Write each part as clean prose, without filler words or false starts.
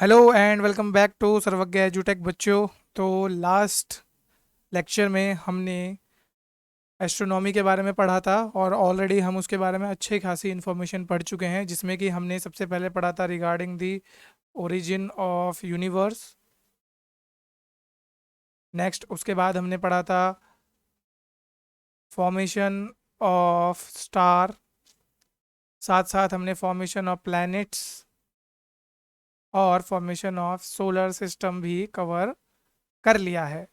Hello and welcome back to Sarvagya एजुटेक बच्चों। तो लास्ट लेक्चर में हमने एस्ट्रोनॉमी के बारे में पढ़ा था और ऑलरेडी हम उसके बारे में अच्छी खासी इन्फॉर्मेशन पढ़ चुके हैं, जिसमें कि हमने सबसे पहले पढ़ा था regarding the origin of universe. Next उसके बाद हमने पढ़ा था फॉर्मेशन ऑफ स्टार, साथ साथ हमने फॉर्मेशन ऑफ प्लैनेट्स और फॉर्मेशन ऑफ सोलर सिस्टम भी कवर कर लिया है।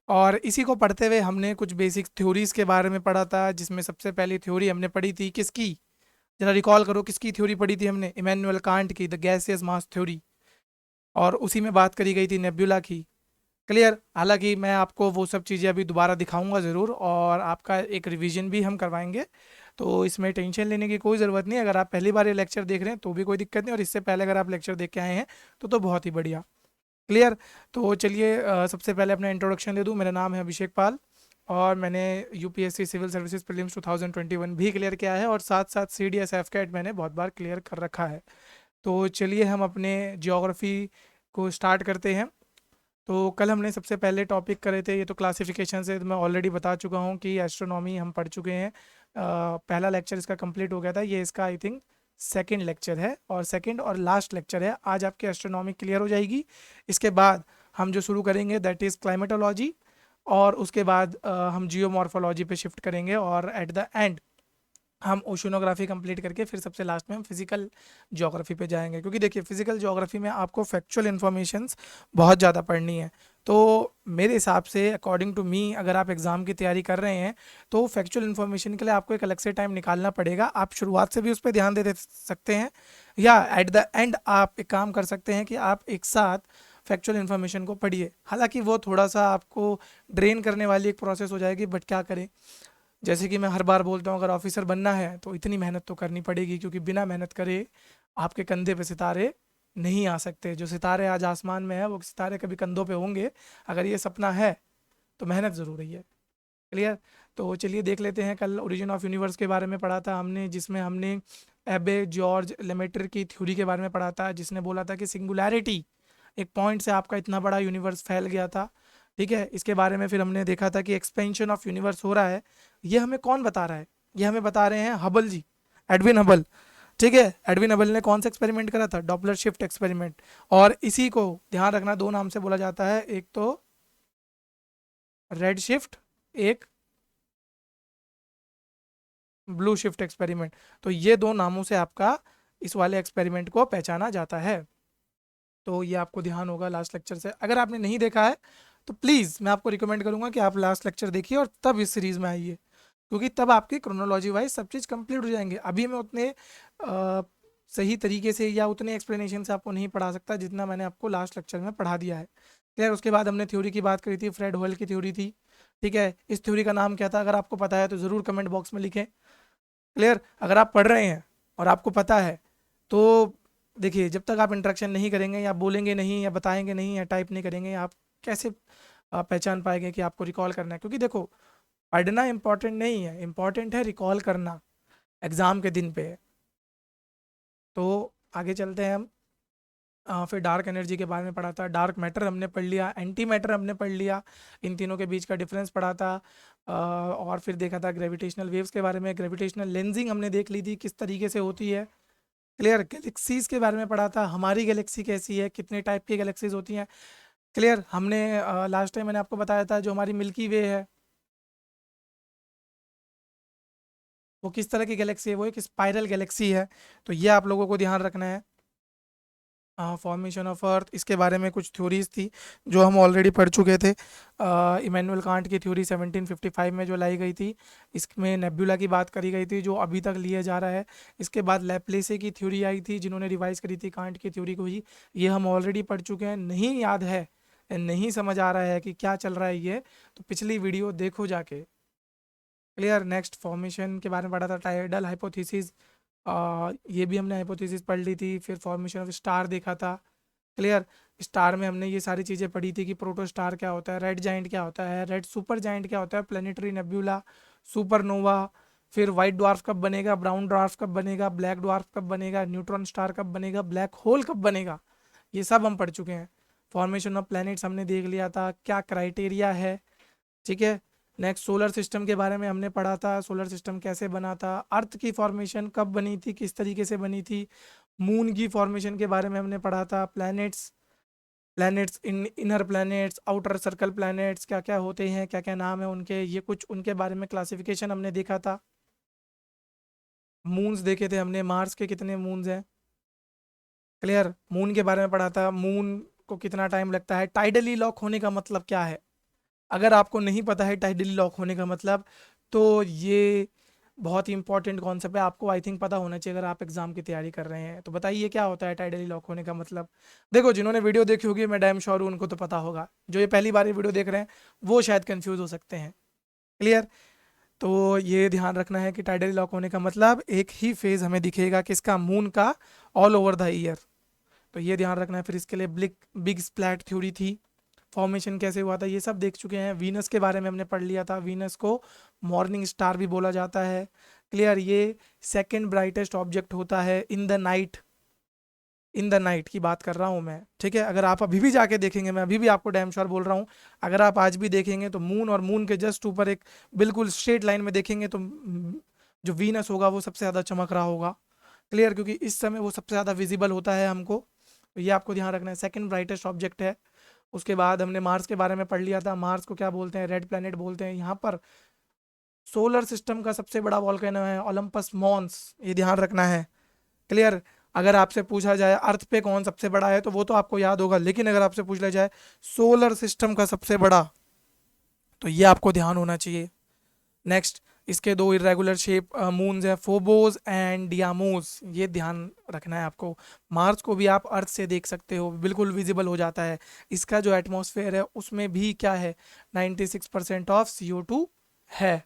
और इसी को पढ़ते हुए हमने कुछ बेसिक थ्योरीज के बारे में पढ़ा था, जिसमें सबसे पहली थ्योरी हमने पढ़ी थी किसकी? जरा रिकॉल करो, किसकी थ्योरी पढ़ी थी हमने? इमैनुअल कांट की, द गैसियस मास थ्योरी। और उसी में बात करी गई थी नेब्युला की। क्लियर? हालांकि मैं आपको वो सब चीज़ें अभी दोबारा दिखाऊंगा ज़रूर, और आपका एक रिवीजन भी हम करवाएंगे। तो इसमें टेंशन लेने की कोई ज़रूरत नहीं। अगर आप पहली बार ये लेक्चर देख रहे हैं तो भी कोई दिक्कत नहीं, और इससे पहले अगर आप लेक्चर देख के आए हैं तो बहुत ही बढ़िया। क्लियर? तो चलिए सबसे पहले अपना इंट्रोडक्शन दे दूं। मेरा नाम है अभिषेक पाल और मैंने यूपीएससी सिविल सर्विसेज प्रीलिम्स 2021 भी क्लियर किया है, और साथ साथ C D S F CAT मैंने बहुत बार क्लियर कर रखा है। तो चलिए हम अपने जियोग्राफी को स्टार्ट करते हैं। तो कल हमने सबसे पहले टॉपिक करे थे, ये तो क्लासिफिकेशन से, तो मैं ऑलरेडी बता चुका हूँ कि एस्ट्रोनॉमी हम पढ़ चुके हैं। पहला लेक्चर इसका कंप्लीट हो गया था, ये इसका आई थिंक सेकंड लेक्चर है, और सेकंड और लास्ट लेक्चर है। आज आपकी एस्ट्रोनॉमी क्लियर हो जाएगी। इसके बाद हम जो शुरू करेंगे दैट इज़ क्लाइमेटोलॉजी, और उसके बाद हम जियोमॉर्फोलॉजी पे शिफ्ट करेंगे, और एट द एंड हम ओशनोग्राफी कंप्लीट करके फिर सबसे लास्ट में हम फिजिकल ज्योग्राफी पे जाएंगे। क्योंकि देखिए फिजिकल ज्योग्राफी में आपको फैक्चुअल इन्फॉर्मेशंस बहुत ज़्यादा पढ़नी है। तो मेरे हिसाब से अकॉर्डिंग टू मी, अगर आप एग्ज़ाम की तैयारी कर रहे हैं तो फैक्चुअल इन्फॉर्मेशन के लिए आपको एक अलग से टाइम निकालना पड़ेगा। आप शुरुआत से भी उस पर ध्यान दे सकते हैं, या एट द एंड आप एक काम कर सकते हैं कि आप एक साथ फैक्चुअल इन्फॉर्मेशन को पढ़िए। हालांकि वो थोड़ा सा आपको ड्रेन करने वाली एक प्रोसेस हो जाएगी, बट क्या करें। जैसे कि मैं हर बार बोलता हूँ, अगर ऑफिसर बनना है तो इतनी मेहनत तो करनी पड़ेगी, क्योंकि बिना मेहनत करे आपके कंधे पे सितारे नहीं आ सकते। जो सितारे आज आसमान में है वो सितारे कभी कंधों पे होंगे। अगर ये सपना है तो मेहनत ज़रूरी है। क्लियर? तो चलिए देख लेते हैं। कल ओरिजिन ऑफ यूनिवर्स के बारे में पढ़ा था हमने, जिसमें हमने एबे जॉर्ज लेमेटर की थ्योरी के बारे में पढ़ा था, जिसने बोला था कि सिंगुलैरिटी, एक पॉइंट से आपका इतना बड़ा यूनिवर्स फैल गया था। ठीक है, इसके बारे में फिर हमने देखा था कि एक्सपेंशन ऑफ यूनिवर्स हो रहा है। ये हमें कौन बता रहा है? ये हमें बता रहे हैं हबल जी, एडविन हबल। ठीक है, एडविन हबल ने कौन सा एक्सपेरिमेंट करा था? Doppler shift experiment. और इसी को ध्यान रखना, दो नाम से बोला जाता है, एक तो रेड शिफ्ट, एक ब्लू शिफ्ट एक्सपेरिमेंट। तो ये दो नामों से आपका इस वाले एक्सपेरिमेंट को पहचाना जाता है। तो ये आपको ध्यान होगा लास्ट लेक्चर से। अगर आपने नहीं देखा है तो प्लीज़ मैं आपको रिकमेंड करूंगा कि आप लास्ट लेक्चर देखिए और तब इस सीरीज़ में आइए, क्योंकि तब आपकी क्रोनोलॉजी वाइज सब चीज़ कंप्लीट हो जाएंगे। अभी मैं उतने सही तरीके से या उतने एक्सप्लेनेशन से आपको नहीं पढ़ा सकता जितना मैंने आपको लास्ट लेक्चर में पढ़ा दिया है। खैर, उसके बाद हमने थ्योरी की बात करी थी, फ्रेड होयल की थ्योरी थी। ठीक है, इस थ्योरी का नाम क्या था? अगर आपको पता है तो ज़रूर कमेंट बॉक्स में लिखें। क्लियर? अगर आप पढ़ रहे हैं और आपको पता है तो देखिए, जब तक आप इंटरेक्शन नहीं करेंगे या बोलेंगे नहीं या बताएंगे नहीं या टाइप नहीं करेंगे, आप कैसे पहचान पाएंगे कि आपको रिकॉल करना है? क्योंकि देखो, पढ़ना इंपॉर्टेंट नहीं है, इंपॉर्टेंट है रिकॉल करना एग्जाम के दिन पे। तो आगे चलते हैं हम। फिर डार्क एनर्जी के बारे में पढ़ा था, डार्क मैटर हमने पढ़ लिया, एंटी मैटर हमने पढ़ लिया, इन तीनों के बीच का डिफरेंस पढ़ा था। और फिर देखा था ग्रेविटेशनल वेव्स के बारे में, ग्रेविटेशनल लेंसिंग हमने देख ली थी किस तरीके से होती है। क्लियर? गैलेक्सीज के बारे में पढ़ा था, हमारी गैलेक्सी कैसी है, कितने टाइप की गैलेक्सीज होती हैं। क्लियर? हमने लास्ट टाइम मैंने आपको बताया था जो हमारी मिल्की वे है वो किस तरह की गैलेक्सी है, वो एक स्पाइरल गैलेक्सी है। तो ये आप लोगों को ध्यान रखना है। फॉर्मेशन ऑफ अर्थ, इसके बारे में कुछ थ्योरीज थी जो हम ऑलरेडी पढ़ चुके थे। इमैनुअल कांट की थ्योरी 1755 में जो लाई गई थी, इसमें नेब्युला की बात करी गई थी जो अभी तक लिया जा रहा है। इसके बाद लैप्लेसे की थ्योरी आई थी, जिन्होंने रिवाइज करी थी कांट की थ्योरी को ही। ये हम ऑलरेडी पढ़ चुके हैं। नहीं याद है, नहीं समझ आ रहा है कि क्या चल रहा है ये, तो पिछली वीडियो देखो जाके। क्लियर? नेक्स्ट फॉर्मेशन के बारे में पढ़ा था, टाइडल हाइपोथेसिस। ये भी हमने हाइपोथेसिस पढ़ ली थी। फिर फॉर्मेशन ऑफ स्टार देखा था। क्लियर? स्टार में हमने ये सारी चीज़ें पढ़ी थी कि प्रोटो स्टार क्या होता है, रेड जाइंट क्या होता है, रेड सुपर जाइंट क्या होता है, प्लेनेटरी नेब्यूला, सुपरनोवा। फिर वाइट ड्वार्फ कब बनेगा, ब्राउन ड्वार्फ कब बनेगा, ब्लैक ड्वार्फ कब बनेगा, न्यूट्रॉन स्टार कब बनेगा, ब्लैक होल कब बनेगा। ये सब हम पढ़ चुके हैं। फॉर्मेशन ऑफ प्लैनेट्स हमने देख लिया था, क्या क्राइटेरिया है, ठीक है। नेक्स्ट सोलर सिस्टम के बारे में हमने पढ़ा था, सोलर सिस्टम कैसे बना था, अर्थ की फॉर्मेशन कब बनी थी, किस तरीके से बनी थी, मून की फॉर्मेशन के बारे में हमने पढ़ा था, प्लैनेट्स, प्लैनेट्स इन inner planets, outer circle planets क्या क्या होते हैं, क्या क्या नाम है उनके, ये कुछ उनके बारे में क्लासिफिकेशन हमने देखा था। मून्स देखे थे हमने, मार्स के कितने मून्स हैं, क्लियर। मून के बारे में पढ़ा था, मून को कितना टाइम लगता है, टाइडली लॉक होने का मतलब क्या है। अगर आपको नहीं पता है टाइडली लॉक होने का मतलब, तो ये बहुत ही इंपॉर्टेंट कॉन्सेप्ट है, आपको आई थिंक पता होना चाहिए अगर आप एग्जाम की तैयारी कर रहे हैं। तो बताइए क्या होता है टाइडली लॉक होने का मतलब। देखो जिन्होंने वीडियो देखी होगी मैं डैम श्योर हूँ उनको तो पता होगा, जो ये पहली बार ये वीडियो देख रहे हैं वो शायद कंफ्यूज हो सकते हैं, क्लियर। तो ये ध्यान रखना है कि टाइडली लॉक होने का मतलब एक ही फेज हमें दिखेगा किसका, मून का, ऑल ओवर द ईयर। तो ये ध्यान रखना है। फिर इसके लिए बिग स्प्लैट थ्योरी थी, फॉर्मेशन कैसे हुआ था ये सब देख चुके हैं। वीनस के बारे में हमने पढ़ लिया था, वीनस को मॉर्निंग स्टार भी बोला जाता है, क्लियर। ये सेकंड ब्राइटेस्ट ऑब्जेक्ट होता है in the night, in the night की बात कर रहा हूँ मैं, ठीक है। अगर आप अभी भी जाके देखेंगे, मैं अभी भी आपको डैम श्योर बोल रहा हूँ, अगर आप आज भी देखेंगे तो मून और मून के जस्ट ऊपर एक बिल्कुल स्ट्रेट लाइन में देखेंगे तो जो वीनस होगा वो सबसे ज़्यादा चमक रहा होगा, क्लियर, क्योंकि इस समय वो सबसे ज़्यादा विजिबल होता है हमको। तो ये आपको ध्यान रखना है, सेकंड ब्राइटेस्ट ऑब्जेक्ट है। उसके बाद हमने मार्स के बारे में पढ़ लिया था, मार्स को क्या बोलते हैं, रेड प्लैनेट बोलते हैं। यहाँ पर सोलर सिस्टम का सबसे बड़ा वॉल्केनो है ओलंपस मॉन्स, ये ध्यान रखना है, क्लियर। अगर आपसे पूछा जाए अर्थ पे कौन सबसे बड़ा है तो वो तो आपको याद होगा, लेकिन अगर आपसे पूछ लिया जाए सोलर सिस्टम का सबसे बड़ा, तो ये आपको ध्यान होना चाहिए। नेक्स्ट, इसके दो इरेगुलर शेप मून्स है, फोबोस एंड डियामोस, ये ध्यान रखना है आपको। मार्स को भी आप अर्थ से देख सकते हो, बिल्कुल विजिबल हो जाता है। इसका जो एटमॉस्फेयर है उसमें भी क्या है, 96% ऑफ CO2 है,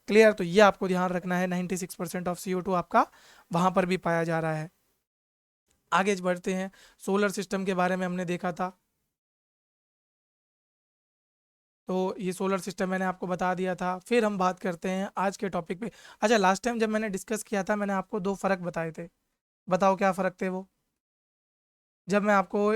क्लियर। तो ये आपको ध्यान रखना है, 96% ऑफ CO2 आपका वहां पर भी पाया जा रहा है। आगे बढ़ते हैं, सोलर सिस्टम के बारे में हमने देखा था, तो ये सोलर सिस्टम मैंने आपको बता दिया था। फिर हम बात करते हैं आज के टॉपिक पे। अच्छा, लास्ट टाइम जब मैंने डिस्कस किया था मैंने आपको दो फर्क बताए थे, बताओ क्या फर्क थे वो। जब मैं आपको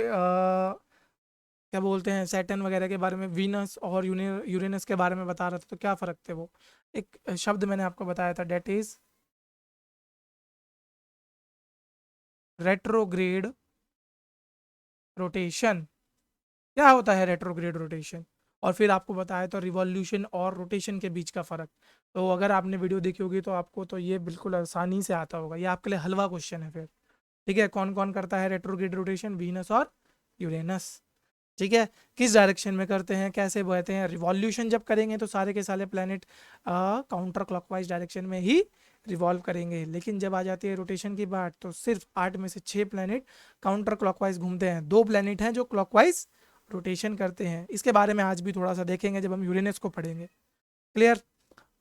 क्या बोलते हैं सैटर्न वगैरह के बारे में, वीनस और यूरेनस के बारे में बता रहा था, तो क्या फर्क थे वो। एक शब्द मैंने आपको बताया था, डेट इज रेट्रोग्रेड रोटेशन। क्या होता है रेट्रोग्रेड रोटेशन, और फिर आपको बताया तो रिवॉल्यूशन और रोटेशन के बीच का फर्क। तो अगर आपने वीडियो देखी होगी तो आपको तो ये बिल्कुल आसानी से आता होगा, ये आपके लिए हलवा क्वेश्चन है फिर, ठीक है। कौन कौन करता है रेट्रोग्रेड रोटेशन, वीनस और यूरेनस, ठीक है। किस डायरेक्शन में करते हैं, कैसे बहते हैं, रिवॉल्यूशन जब करेंगे तो सारे के सारे प्लैनेट काउंटर क्लॉकवाइज डायरेक्शन में ही रिवॉल्व करेंगे, लेकिन जब आ जाती है रोटेशन की बात तो सिर्फ 8 में से 6 प्लैनेट काउंटर क्लॉकवाइज घूमते हैं, 2 प्लैनेट हैं जो क्लॉकवाइज रोटेशन करते हैं। इसके बारे में आज भी थोड़ा सा देखेंगे जब हम यूरेनस को पढ़ेंगे, क्लियर।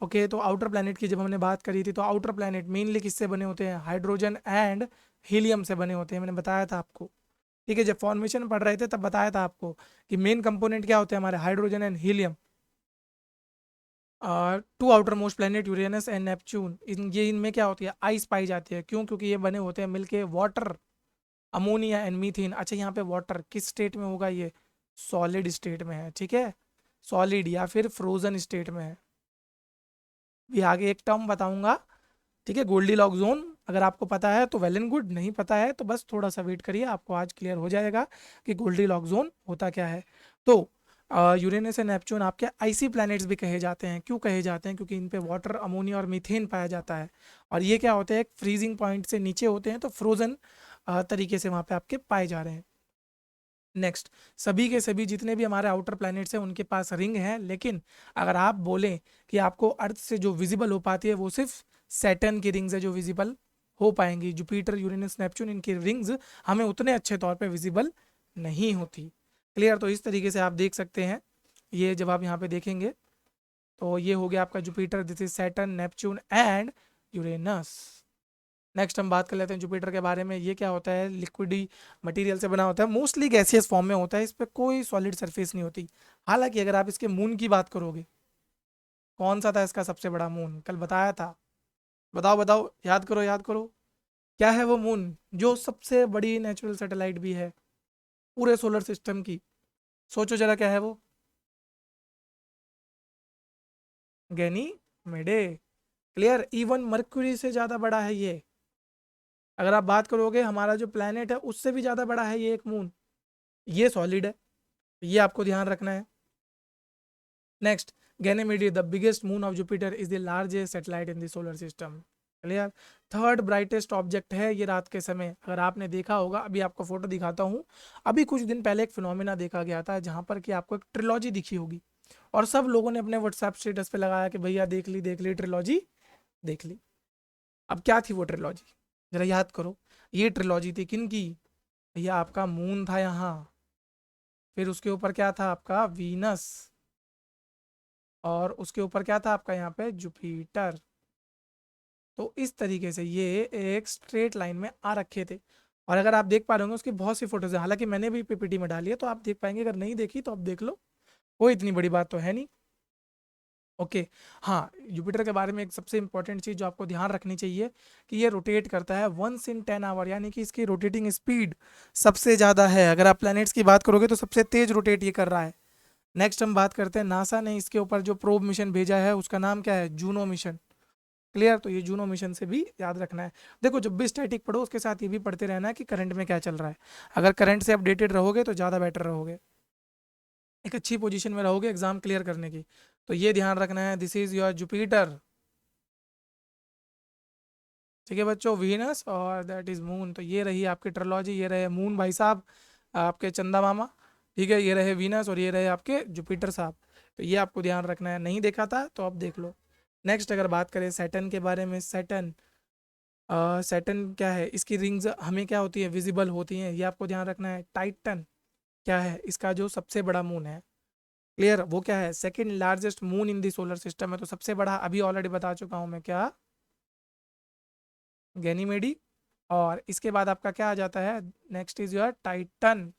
ओके, तो आउटर प्लैनेट की जब हमने बात करी थी, तो आउटर प्लैनेट मेनली किससे बने होते हैं, हाइड्रोजन एंड हीलियम से बने होते हैं, मैंने बताया था आपको, ठीक है। जब फॉर्मेशन पढ़ रहे थे तब बताया था आपको कि मेन कंपोनेंट क्या होते हैं हमारे, hydrogen and helium. Two outermost planet Uranus and Neptune, इनमें क्या होती है, आइस पाई जाती है, क्यों, क्योंकि ये बने होते हैं मिलके वाटर, अमोनिया एंड मीथेन। अच्छा, यहाँ पे वाटर किस स्टेट में होगा, ये सॉलिड स्टेट में है, ठीक है, सॉलिड या फिर फ्रोजन स्टेट में है। भी आगे एक टर्म बताऊंगा, ठीक है, गोल्डी लॉक जोन। अगर आपको पता है तो वेल एंड गुड, नहीं पता है तो बस थोड़ा सा वेट करिए, आपको आज क्लियर हो जाएगा कि गोल्डी लॉक जोन होता क्या है। तो यूरेनस एंड नेपच्यून आपके आइसी प्लैनेट्स भी कहे जाते हैं, क्यों कहे जाते हैं, क्योंकि इन पे वाटर, अमोनिया और मीथेन पाया जाता है, और ये क्या होते हैं, एक फ्रीजिंग पॉइंट से नीचे होते हैं, तो फ्रोजन तरीके से वहाँ पे आपके पाए जा रहे हैं। नेक्स्ट, सभी के सभी जितने भी हमारे आउटर प्लैनेट्स हैं उनके पास रिंग है, लेकिन अगर आप बोलें कि आपको अर्थ से जो विजिबल हो पाती है वो सिर्फ सैटर्न की रिंग्स है जो विजिबल हो पाएंगी, जुपिटर, यूरेनस, नेपच्यून, इनकी रिंग्स हमें उतने अच्छे तौर पे विजिबल नहीं होती, क्लियर। तो इस तरीके से आप देख सकते हैं, ये जब आप यहाँ पे देखेंगे तो ये हो गया आपका Jupiter, this is Saturn, Neptune and Uranus. Next हम बात कर लेते हैं जुपिटर के बारे में। ये क्या होता है, लिक्विडी मटेरियल से बना होता है, मोस्टली गैसियस फॉर्म में होता है, इस पर कोई सॉलिड सरफेस नहीं होती। हालांकि अगर आप इसके मून की बात करोगे, कौन सा था इसका सबसे बड़ा मून, कल बताया था, बताओ बताओ, याद करो याद करो, क्या है वो मून जो सबसे बड़ी नेचुरल सैटेलाइट भी है। पूरे सोलर सिस्टम की। सोचो जरा क्या है वो, गैनीमेडे। क्लियर, इवन मरक्यूरी से ज़्यादा बड़ा है ये। अगर आप बात करोगे हमारा जो प्लेनेट है उससे भी ज़्यादा बड़ा है ये एक मून। ये सॉलिड है, ये आपको ध्यान रखना है। Next, Ganymede the biggest moon of Jupiter is the largest satellite in the solar system. Clear, third brightest object है ये रात के समय। अगर आपने देखा होगा, अभी आपको फोटो दिखाता हूँ। अभी कुछ दिन पहले एक फिनोमिना देखा गया था जहाँ पर कि आपको एक ट्रिलॉजी दिखी होगी, और सब लोगों ने अपने व्हाट्सएप स्टेटस पे लगाया कि भैया देख ली ट्रिलॉजी, देख ली। अब क्या थी वो ट्रिलॉजी, जरा याद करो। ये ट्रिलॉजी थी किन की? भैया आपका मून था यहाँ, फिर उसके ऊपर क्या था आपका, वीनस, और उसके ऊपर क्या था आपका यहाँ पे, जुपिटर। तो इस तरीके से ये एक स्ट्रेट लाइन में आ रखे थे। और अगर आप देख पा रहे होंगे उसकी बहुत सी फोटोज है, हालांकि मैंने भी पीपीटी में डाली है तो आप देख पाएंगे, अगर नहीं देखी तो आप देख लो, कोई इतनी बड़ी बात तो है नहीं। ओके, हाँ, जुपिटर के बारे में एक सबसे इंपॉर्टेंट चीज़ जो आपको ध्यान रखनी चाहिए कि ये रोटेट करता है 1/10 आवर, यानी कि इसकी रोटेटिंग स्पीड सबसे ज़्यादा है। अगर आप प्लैनेट्स की बात करोगे तो सबसे तेज रोटेट ये कर रहा है। नेक्स्ट हम बात करते हैं, नासा ने इसके ऊपर जो प्रोब मिशन भेजा है उसका नाम क्या है, जूनो मिशन। क्लियर, तो ये जूनो मिशन से भी याद रखना है। देखो जब भी स्टैटिक पढ़ो उसके साथ ये भी पढ़ते रहना है कि करंट में क्या चल रहा है। अगर करंट से अपडेटेड रहोगे तो ज़्यादा बेटर रहोगे, एक अच्छी पोजीशन में रहोगे एग्जाम क्लियर करने की। तो ये ध्यान रखना है, दिस इज योर जुपिटर। ठीक है बच्चों, वीनस और दैट इज मून। तो ये रही आपकी ट्रोलॉजी, ये रहे मून भाई साहब आपके चंदा मामा, ठीक है, ये रहे वीनस और ये रहे आपके जुपिटर साहब। तो ये आपको ध्यान रखना है, नहीं देखा था तो अब देख लो। नेक्स्ट अगर बात करें सैटर्न के बारे में, सैटर्न, सैटर्न क्या है, इसकी रिंग्स हमें क्या होती है, विजिबल होती हैं, ये आपको ध्यान रखना है। टाइटन क्या है, इसका जो सबसे बड़ा मून है। क्लियर, वो क्या है, second largest moon in the solar system है। तो सबसे बड़ा अभी ऑलरेडी बता चुका हूं मैं, क्या, गैनीमेडी। और इसके बाद आपका क्या आ जाता है, next is your Titan.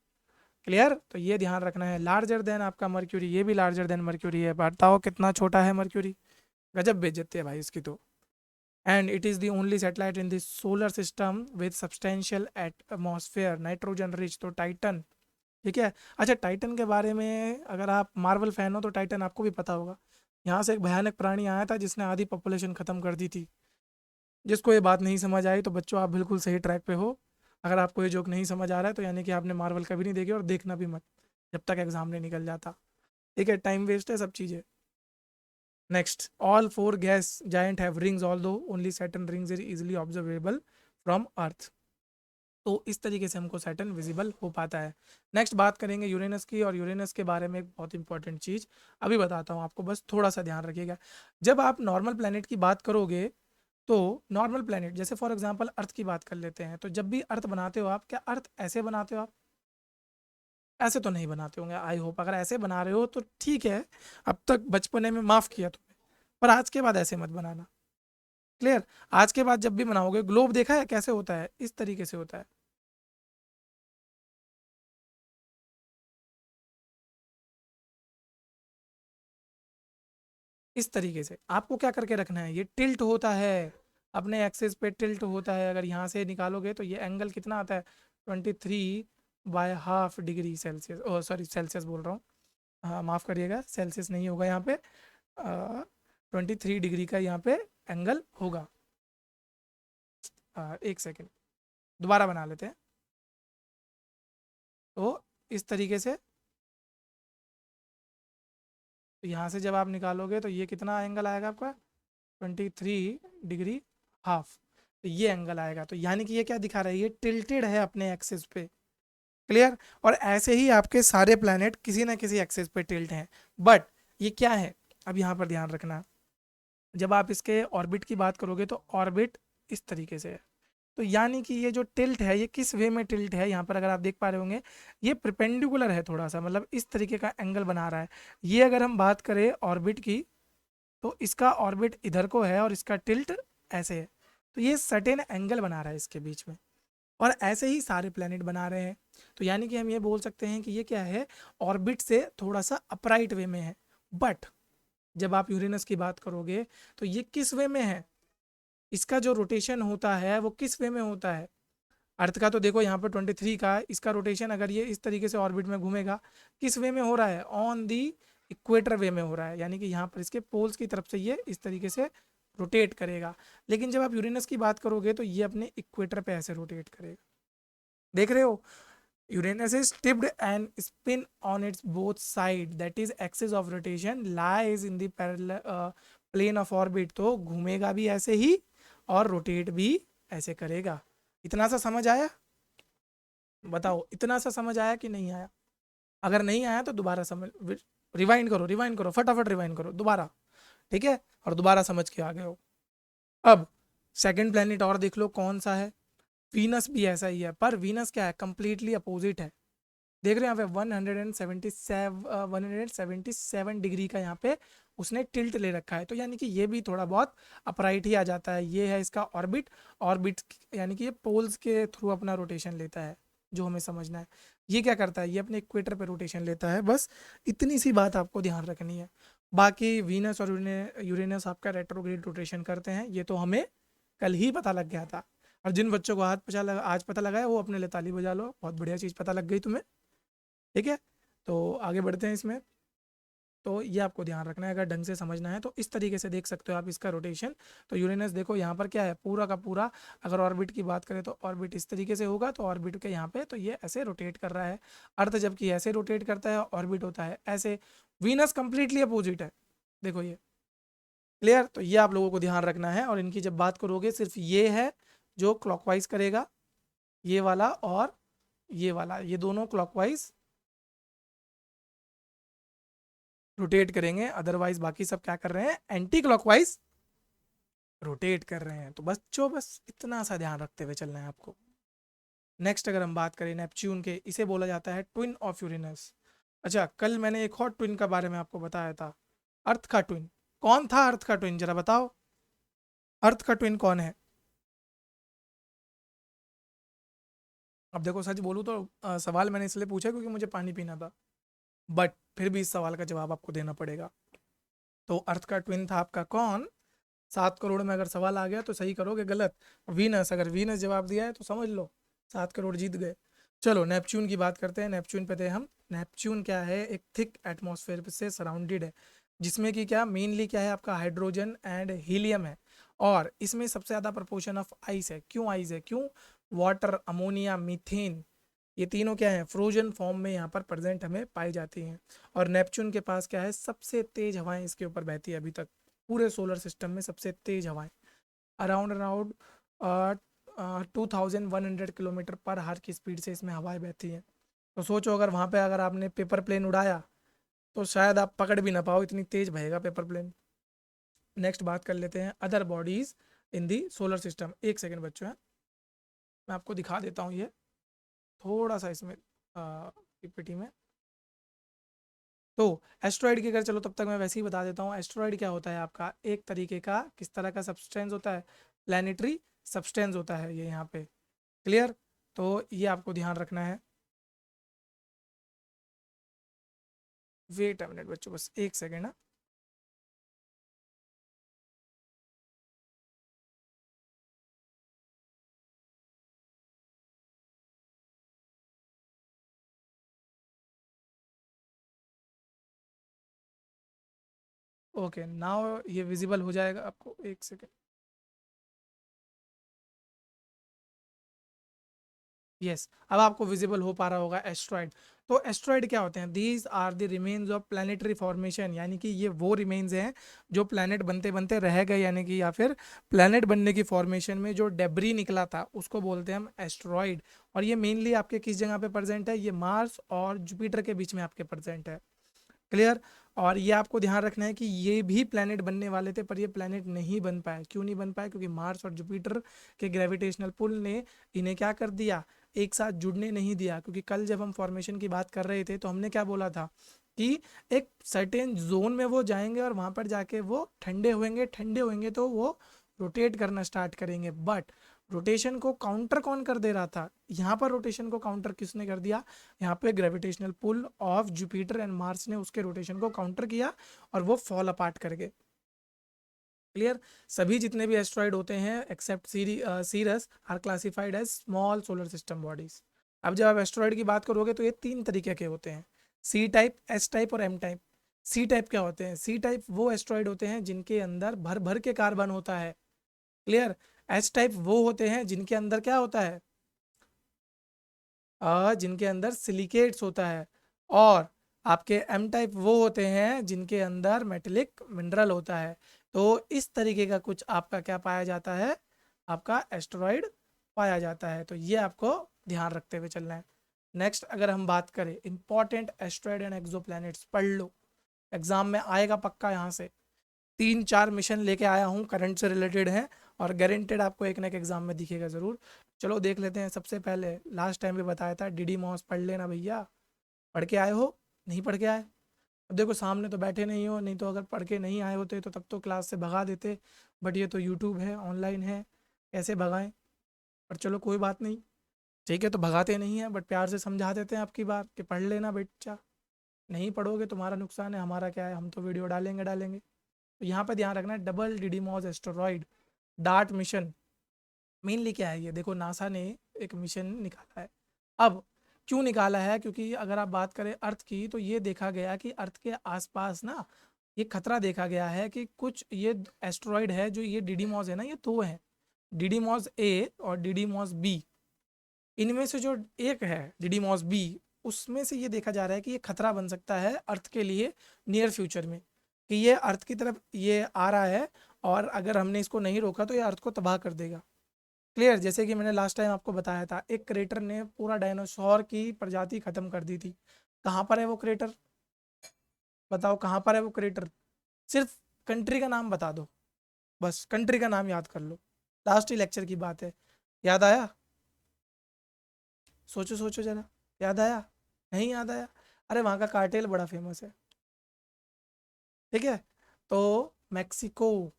Clear, तो ये ध्यान रखना है। लार्जर देन आपका मर्क्यूरी, ये भी लार्जर देन मर्क्यूरी है। बताओ कितना छोटा है मर्क्यूरी, गजब बेइज्जती है भाई इसकी तो। And it is the only satellite in the solar system with substantial atmosphere, nitrogen rich. तो टाइटन, ठीक है। अच्छा, टाइटन के बारे में अगर आप मार्वल फैन हो तो टाइटन आपको भी पता होगा। यहाँ से एक भयानक प्राणी आया था जिसने आधी पॉपुलेशन खत्म कर दी थी। जिसको ये बात नहीं समझ आई तो बच्चों आप बिल्कुल सही ट्रैक पे हो। अगर आपको ये जोक नहीं समझ आ रहा है तो यानी कि आपने मार्वल कभी नहीं देखी, और देखना भी मत जब तक एग्जाम नहीं निकल जाता। ठीक है, टाइम वेस्ट है सब चीज़ें। Next, all four gas giant have rings although only Saturn rings is easily observable from earth. तो इस तरीके से हमको सैटर्न विजिबल हो पाता है। नेक्स्ट बात करेंगे यूरेनस की, और यूरेनस के बारे में एक बहुत इंपॉर्टेंट चीज़ अभी बताता हूँ आपको, बस थोड़ा सा ध्यान रखिएगा। जब आप नॉर्मल प्लेनेट की बात करोगे तो नॉर्मल प्लेनेट जैसे फॉर एग्जांपल अर्थ की बात कर लेते हैं, तो जब भी अर्थ बनाते हो आप, क्या अर्थ ऐसे बनाते हो आप? ऐसे तो नहीं बनाते होंगे आई होप। अगर ऐसे बना रहे हो तो ठीक है, अब तक बचपने में माफ़ किया तुम्हें, पर आज के बाद ऐसे मत बनाना। क्लियर, आज के बाद जब भी बनाओगे, ग्लोब देखा है कैसे होता है, इस तरीके से होता है। इस तरीके से आपको क्या करके रखना है, ये टिल्ट होता है, अपने एक्सिस पे टिल्ट होता है। अगर यहाँ से निकालोगे तो ये एंगल कितना आता है, 23/2 डिग्री सेल्सियस, ओ सॉरी सेल्सियस बोल रहा हूँ, हाँ माफ़ करिएगा, सेल्सियस नहीं होगा यहाँ पे, 23 डिग्री का यहाँ पे एंगल होगा। एक सेकेंड, दोबारा बना लेते हैं। तो इस तरीके से, तो यहाँ से जब आप निकालोगे तो ये कितना एंगल आएगा आपका, 23 डिग्री हाफ। तो ये एंगल आएगा, तो यानी कि ये क्या दिखा रहा है, ये टिल्टेड है अपने एक्सिस पे। क्लियर, और ऐसे ही आपके सारे प्लैनेट किसी ना किसी एक्सिस पे टिल्ट हैं। बट ये क्या है, अब यहाँ पर ध्यान रखना, जब आप इसके ऑर्बिट की बात करोगे तो ऑर्बिट इस तरीके से है। तो यानी कि ये जो टिल्ट है ये किस वे में टिल्ट है, यहाँ पर अगर आप देख पा रहे होंगे ये परपेंडिकुलर है थोड़ा सा, मतलब इस तरीके का एंगल बना रहा है। ये अगर हम बात करें ऑर्बिट की, तो इसका ऑर्बिट इधर को है और इसका टिल्ट ऐसे है। तो ये सर्टेन एंगल बना रहा है इसके बीच में, और ऐसे ही सारे प्लेनेट बना रहे हैं। तो यानी कि हम ये बोल सकते हैं कि ये क्या है, ऑर्बिट से थोड़ा सा अपराइट वे में है। बट जब आप यूरेनस की बात करोगे तो ये किस वे में है, इसका जो रोटेशन होता है वो किस वे में होता है, अर्थ का तो देखो यहाँ पर 23 का है, इसका रोटेशन अगर ये इस तरीके से ऑर्बिट में घूमेगा, किस वे में हो रहा है, ऑन दी इक्वेटर वे में हो रहा है, यानी कि यहाँ पर इसके पोल्स की तरफ से ये इस तरीके से रोटेट करेगा। लेकिन जब आप यूरेनस की बात करोगे तो ये अपने इक्वेटर पे ऐसे रोटेट करेगा, देख रहे हो। Uranus is tipped and spin on its both side, that is axis of rotation lies in the parallel plane of orbit। तो घूमेगा भी ऐसे ही और रोटेट भी ऐसे करेगा। इतना सा समझ आया? बताओ इतना सा समझ आया कि नहीं आया? अगर नहीं आया तो दोबारा समझ, रिवाइंड करो फटाफट, रिवाइंड करो दोबारा, ठीक है, और दोबारा समझ के आ गए हो। अब सेकंड प्लेनेट और देख लो कौन सा है। वीनस भी ऐसा ही है, पर वीनस क्या है, कंप्लीटली अपोजिट है। देख रहे हैं यहाँ पे 177 डिग्री का यहाँ पे उसने टिल्ट ले रखा है, तो यानी कि ये भी थोड़ा बहुत अपराइट ही आ जाता है। ये है इसका ऑर्बिट, ऑर्बिट यानी कि ये पोल्स के थ्रू अपना रोटेशन लेता है, जो हमें समझना है। ये क्या करता है, ये अपने इक्वेटर पे रोटेशन लेता है, बस इतनी सी बात आपको ध्यान रखनी है। बाकी वीनस और यूरेनस आपका रेट्रोग्रेड रोटेशन करते हैं, ये तो हमें कल ही पता लग गया था। और जिन बच्चों को आज पता लगा है वो अपने लिए ताली बजा लो, बहुत बढ़िया चीज़ पता लग गई तुम्हें, ठीक है। तो आगे बढ़ते हैं इसमें। तो ये आपको ध्यान रखना है, अगर ढंग से समझना है तो इस तरीके से देख सकते हो आप इसका रोटेशन। तो यूरेनस देखो यहाँ पर क्या है, पूरा का पूरा, अगर ऑर्बिट की बात करें तो ऑर्बिट इस तरीके से होगा, तो ऑर्बिट के यहाँ पे तो ये ऐसे रोटेट कर रहा है। अर्थ जबकि ऐसे रोटेट करता है, ऑर्बिट होता है ऐसे। वीनस कंप्लीटली अपोजिट है, देखो ये, क्लियर। तो ये आप लोगों को ध्यान रखना है। और इनकी जब बात करोगे सिर्फ ये है जो क्लॉकवाइज करेगा, ये वाला और ये वाला, ये दोनों क्लॉकवाइज रोटेट करेंगे, अदरवाइज बाकी सब क्या कर रहे हैं, एंटी क्लॉकवाइज रोटेट कर रहे हैं। तो बच्चों बस इतना सा ध्यान रखते हुए चलना है आपको। नेक्स्ट अगर हम बात करें नेपच्यून के, इसे बोला जाता है ट्विन ऑफ यूरेनस। अच्छा, कल मैंने एक और ट्विन का बारे में आपको बताया था, अर्थ का ट्विन। कौन था अर्थ का ट्विन, जरा बताओ, अर्थ का ट्विन कौन है? अब देखो सच बोलूँ तो सवाल मैंने इसलिए पूछा क्योंकि मुझे पानी पीना था, बट फिर भी इस सवाल का जवाब आपको देना पड़ेगा। तो अर्थ का ट्विन था आपका कौन? 7 करोड़ में अगर सवाल आ गया तो सही करोगे, गलत वीनस, अगर वीनस जवाब दिया है तो समझ लो 7 करोड़ जीत गए। चलो नेपच्यून की बात करते हैं। नेपच्यून पे थे हम। नेपच्यून क्या है, एक थिक एटमॉस्फेयर से सराउंडेड है, जिसमें कि क्या मेनली क्या है आपका हाइड्रोजन एंड हीलियम है। और इसमें सबसे ज़्यादा प्रपोर्शन ऑफ आइस है। क्यों आइस है, क्यों? वाटर, अमोनिया, मीथेन, ये तीनों क्या है, फ्रोजन फॉर्म में यहाँ पर प्रेजेंट हमें पाई जाती हैं। और नेपच्यून के पास क्या है, सबसे तेज हवाएं इसके ऊपर बहती है अभी तक, पूरे सोलर सिस्टम में सबसे तेज हवाएं, अराउंड अराउंड 2100 किलोमीटर पर हार की स्पीड से इसमें हवाएं बहती हैं। तो सोचो अगर वहाँ पे अगर आपने पेपर प्लेन उड़ाया तो शायद आप पकड़ भी ना पाओ, इतनी तेज बहेगा पेपर प्लेन। नेक्स्ट बात कर लेते हैं other bodies in the solar system. एक सेकेंड बच्चों है, मैं आपको दिखा देता हूँ ये थोड़ा सा इसमें पीपीटी में। तो एस्ट्रॉयड की अगर चलो तब तक मैं वैसे ही बता देता हूँ। एस्ट्रॉयड क्या होता है आपका, एक तरीके का किस तरह का सब्सटेंस होता है, प्लानिटरी सब्सटेंस होता है ये यहाँ पे, क्लियर। तो ये आपको ध्यान रखना है। वेट अ मिनट बच्चों, बस एक सेकेंड ना। ओके नाउ ये विजिबल हो जाएगा आपको, एक सेकेंड। यस, अब आपको विजिबल हो पा रहा होगा एस्ट्रॉयड। तो एस्ट्रॉयड क्या होते हैं, these are the remains of planetary formation, यानी कि ये वो रिमेन्स हैं जो प्लानट बनते बनते रह गए, यानी कि या फिर प्लानट बनने की फॉर्मेशन में जो डेब्री निकला था उसको बोलते हैं हम एस्ट्रॉयड। और ये मेनली आपके किस जगह पे प्रेजेंट है, ये मार्स और जुपिटर के बीच में आपके प्रेजेंट है, क्लियर। और ये आपको ध्यान रखना है कि ये भी प्लैनेट बनने वाले थे पर ये प्लैनेट नहीं बन पाए। क्यों नहीं बन पाए, क्योंकि मार्स और जुपिटर के ग्रेविटेशनल पुल ने इन्हें क्या कर दिया, एक साथ जुड़ने नहीं दिया। क्योंकि कल जब हम फॉर्मेशन की बात कर रहे थे तो हमने क्या बोला था कि एक सर्टेन जोन में वो जाएंगे और वहां पर जाके वो ठंडे होंगे तो वो रोटेट करना स्टार्ट करेंगे। बट रोटेशन को काउंटर कौन कर दे रहा था, यहाँ पर रोटेशन को काउंटर किसने कर दिया, यहाँ पे gravitational pull of Jupiter and Mars ने उसके रोटेशन को काउंटर किया और वो फॉल अपार्ट कर गए। क्लियर। सभी जितने भी एस्ट्रॉइड होते हैं except Ceres are classified as small solar system bodies. अब जब आप एस्ट्रॉइड की बात करोगे तो ये तीन तरीके के होते हैं, सी टाइप, एस टाइप और एम टाइप। सी टाइप क्या होते हैं? सी टाइप वो एस्ट्रॉइड होते हैं जिनके अंदर भर भर के कार्बन होता है। क्लियर। एस टाइप वो होते हैं जिनके अंदर क्या होता है? जिनके अंदर सिलिकेट्स होता है। और आपके एम टाइप वो होते हैं जिनके अंदर मेटेलिक मिनरल होता है। तो इस तरीके का कुछ आपका क्या पाया जाता है? आपका एस्टेरॉइड पाया जाता है। तो ये आपको ध्यान रखते हुए चलना है। नेक्स्ट अगर हम बात करें इंपॉर्टेंट एस्टेरॉइड एंड एक्सोप्लैनेट्स, पढ़ लो, एग्जाम में आएगा पक्का। यहाँ से 3-4 मिशन लेके आया हूँ, करंट से रिलेटेड है, और गारंटेड आपको एक ना एक एग्जाम में दिखेगा ज़रूर। चलो देख लेते हैं। सबसे पहले लास्ट टाइम भी बताया था, डीडी मॉस पढ़ लेना भैया। पढ़ के आए हो? नहीं पढ़ के आए? अब देखो सामने तो बैठे नहीं हो, नहीं तो अगर पढ़ के नहीं आए होते तो तब तो क्लास से भगा देते। बट ये तो यूट्यूब है, ऑनलाइन है, कैसे भगाएं? पर चलो कोई बात नहीं, ठीक है, तो भगाते नहीं हैं बट प्यार से समझा देते हैं आपकी बार कि पढ़ लेना बच्चा। नहीं पढ़ोगे तुम्हारा नुकसान है, हमारा क्या है, हम तो वीडियो डालेंगे डालेंगे। तो यहाँ पर ध्यान रखना है, double Didymos asteroid DART mission. Mainly क्या है ये, देखो नासा ने एक मिशन निकाला है। अब क्यों निकाला है? क्योंकि अगर आप बात करें अर्थ की तो ये देखा गया कि अर्थ के आसपास ना ये खतरा देखा गया है कि कुछ ये एस्टेरॉइड है, जो ये डिडीमॉस है ना, ये दो हैं, डिडीमॉस ए और डिडीमॉस बी। इनमें से जो एक है डिडीमॉस बी, उसमें से ये देखा जा रहा है कि ये खतरा बन सकता है अर्थ के लिए नियर फ्यूचर में, कि ये अर्थ की तरफ ये आ रहा है, और अगर हमने इसको नहीं रोका तो ये अर्थ को तबाह कर देगा। क्लियर। जैसे कि मैंने लास्ट टाइम आपको बताया था, एक क्रेटर ने पूरा डायनासोर की प्रजाति खत्म कर दी थी। कहाँ पर है वो क्रेटर? बताओ कहाँ पर है वो क्रेटर? सिर्फ कंट्री का नाम बता दो, बस कंट्री का नाम याद कर लो। लास्ट ही लेक्चर की बात है, याद आया? सोचो सोचो जरा, याद आया? नहीं याद आया? अरे वहाँ का कार्टेल बड़ा फेमस है, ठीक है। तो मैक्सिको,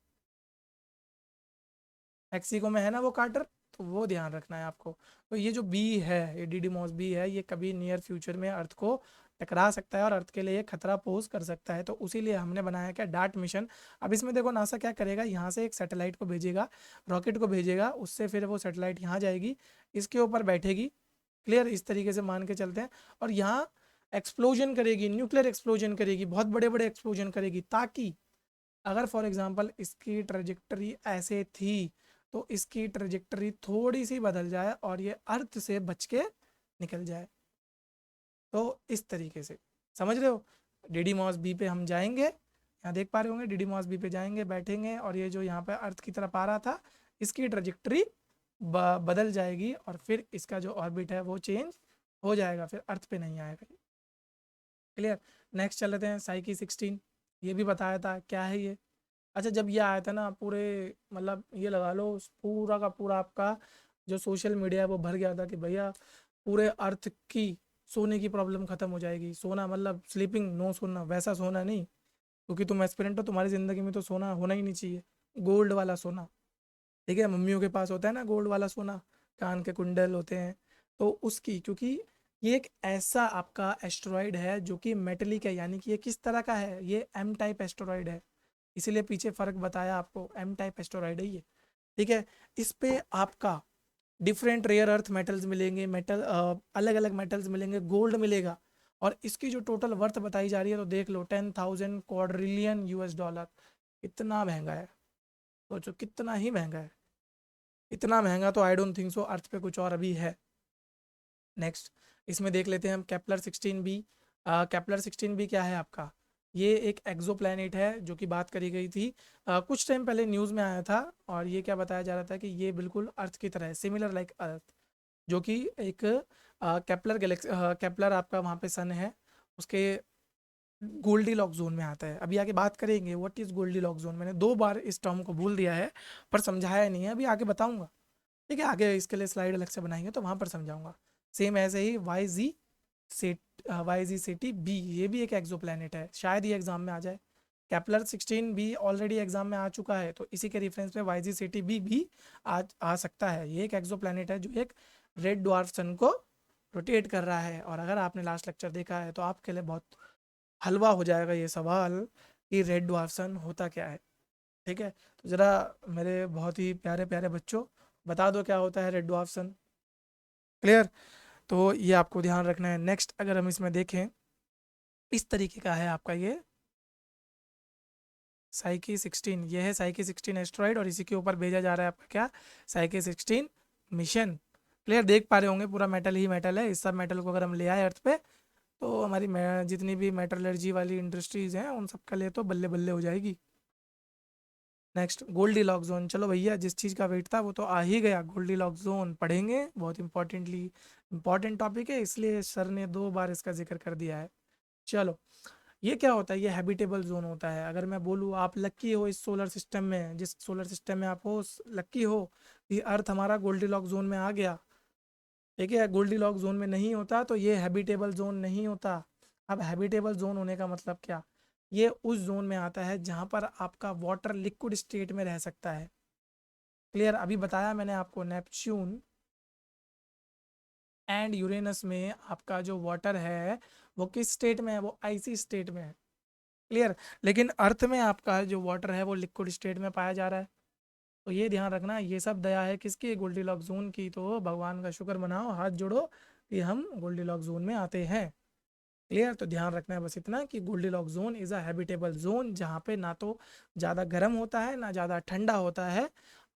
मैक्सिको में है ना वो कार्टर, तो वो ध्यान रखना है आपको। तो ये जो बी है, ये डीडीमॉस बी है, ये कभी नियर फ्यूचर में अर्थ को टकरा सकता है और अर्थ के लिए ये खतरा पोज कर सकता है। तो उसीलिए हमने बनाया क्या, डार्ट मिशन। अब इसमें देखो नासा क्या करेगा, यहाँ से एक सैटेलाइट को भेजेगा, रॉकेट को भेजेगा, उससे फिर वो सैटेलाइट यहाँ जाएगी, इसके ऊपर बैठेगी। क्लियर। इस तरीके से मान के चलते हैं, और यहाँ एक्सप्लोजन करेगी, न्यूक्लियर एक्सप्लोजन करेगी, बहुत बड़े बड़े एक्सप्लोजन करेगी, ताकि अगर फॉर एग्जांपल इसकी ट्रेजेक्टरी ऐसे थी तो इसकी ट्रेजेक्टरी थोड़ी सी बदल जाए और ये अर्थ से बच के निकल जाए। तो इस तरीके से समझ रहे हो। डीडी मॉस बी पे हम जाएंगे, यहाँ देख पा रहे होंगे, डीडी मॉस बी पे जाएंगे, बैठेंगे, और ये जो यहाँ पे अर्थ की तरफ आ रहा था, इसकी ट्रेजेक्टरी बदल जाएगी, और फिर इसका जो ऑर्बिट है वो चेंज हो जाएगा, फिर अर्थ पे नहीं आएगा। क्लियर। नेक्स्ट चल लेते हैं, साइकी 16। ये भी बताया था क्या है ये। अच्छा, जब ये आया था ना, पूरे मतलब ये लगा लो पूरा का पूरा आपका जो सोशल मीडिया है वो भर गया था कि भैया पूरे अर्थ की सोने की प्रॉब्लम खत्म हो जाएगी। सोना मतलब स्लीपिंग, नो सोना, वैसा सोना नहीं, क्योंकि तुम एस्पिरेंट हो, तुम्हारी ज़िंदगी में तो सोना होना ही नहीं चाहिए, गोल्ड वाला सोना। ठीक है, मम्मियों के पास होता है ना गोल्ड वाला सोना, कान के कुंडल होते हैं, तो उसकी, क्योंकि ये एक ऐसा आपका एस्टेरॉइड है जो कि मेटलिक है, यानी कि ये किस तरह का है, ये एम टाइप एस्टेरॉइड है, इसीलिए पीछे फर्क बताया आपको, एम टाइप एस्टेरॉइड है ये। ठीक है। इस पे आपका डिफरेंट रेयर अर्थ मेटल्स मिलेंगे, मेटल अलग अलग मेटल्स मिलेंगे, गोल्ड मिलेगा, और इसकी जो टोटल वर्थ बताई जा रही है तो देख लो, 10,000 क्वाड्रिलियन US डॉलर। इतना महंगा है, सोचो कितना ही महंगा है। इतना महंगा तो आई डोंट थिंक सो अर्थ पे कुछ और अभी है। नेक्स्ट इसमें देख लेते हैं हम केपलर 16b। केपलर 16b क्या है आपका? ये एक एक्सो प्लैनेट है जो कि बात करी गई थी, कुछ टाइम पहले न्यूज़ में आया था, और ये क्या बताया जा रहा था कि ये बिल्कुल अर्थ की तरह है, सिमिलर लाइक अर्थ, जो कि एक केपलर गैलेक्सी, केपलर आपका वहाँ पे सन है, उसके गोल्डी लॉक जोन में आता है। अभी आगे बात करेंगे what is Goldilocks zone, मैंने 2 बार इस टर्म को भूल दिया है, पर समझाया नहीं है, अभी आगे बताऊंगा। ठीक है, आगे इसके लिए स्लाइड अलग से बनाएंगे तो वहां पर समझाऊंगा। सेम ऐसे ही वाई जी सेटी बी, ये भी एक एक्सो है, शायद ये एग्जाम में आ जाए। केपलर 16b ऑलरेडी एग्जाम में आ चुका है, तो इसी के रेफरेंस पे YG-CT-b भी आ सकता है। ये एक एक्सो है जो एक रेड ड्वार्फ सन को रोटेट कर रहा है, और अगर आपने लास्ट लेक्चर देखा है तो आपके लिए बहुत हलवा हो जाएगा ये सवाल कि रेड ड्वार्फ सन होता क्या है। ठीक है, तो ज़रा मेरे बहुत ही प्यारे प्यारे बच्चों, बता दो क्या होता है रेड ड्वार्फ सन। क्लियर? तो ये आपको ध्यान रखना है। नेक्स्ट अगर हम इसमें देखें, इस तरीके का है आपका ये साइकी 16, ये है साइकी 16 एस्ट्रॉइड, और इसी के ऊपर भेजा जा रहा है आपका क्या, साइकी 16 मिशन। क्लियर? देख पा रहे होंगे पूरा मेटल ही मेटल है। इस सब मेटल को अगर हम ले आए अर्थ पे, तो हमारी जितनी भी मेटलर्जी वाली इंडस्ट्रीज हैं उन सब का ले तो बल्ले बल्ले हो जाएगी। नेक्स्ट गोल्डी लॉक जोन, चलो भैया जिस चीज़ का वेट था वो तो आ ही गया। गोल्डी लॉक जोन पढ़ेंगे, बहुत इंपॉर्टेंट टॉपिक है, इसलिए सर ने 2 बार इसका जिक्र कर दिया है। चलो, ये क्या होता है, ये हैबिटेबल जोन होता है। अगर मैं बोलूँ आप लक्की हो इस सोलर सिस्टम में, जिस सोलर सिस्टम में आप हो लक्की हो, ये अर्थ हमारा गोल्डी लॉक जोन में आ गया। ठीक है, गोल्डी लॉक जोन में नहीं होता तो ये हैबिटेबल जोन नहीं होता। अब हैबिटेबल जोन होने का मतलब क्या, ये उस जोन में आता है जहां पर आपका वाटर लिक्विड स्टेट में रह सकता है। क्लियर? अभी बताया मैंने आपको, नेपच्यून एंड यूरेनस में आपका जो वाटर है वो किस स्टेट में है, वो आइसी स्टेट में है। क्लियर? लेकिन अर्थ में आपका जो वाटर है वो लिक्विड स्टेट में पाया जा रहा है। तो ये ध्यान रखना, ये सब दया है किसकी, गोल्डीलॉक जोन की। तो भगवान का शुक्र मनाओ, हाथ जोड़ो कि हम गोल्डीलॉक जोन में आते हैं। क्लियर? तो ध्यान रखना है बस इतना कि Goldilock zone is a habitable zone, जहाँ पे ना तो ज़्यादा गर्म होता है ना ज़्यादा ठंडा होता है,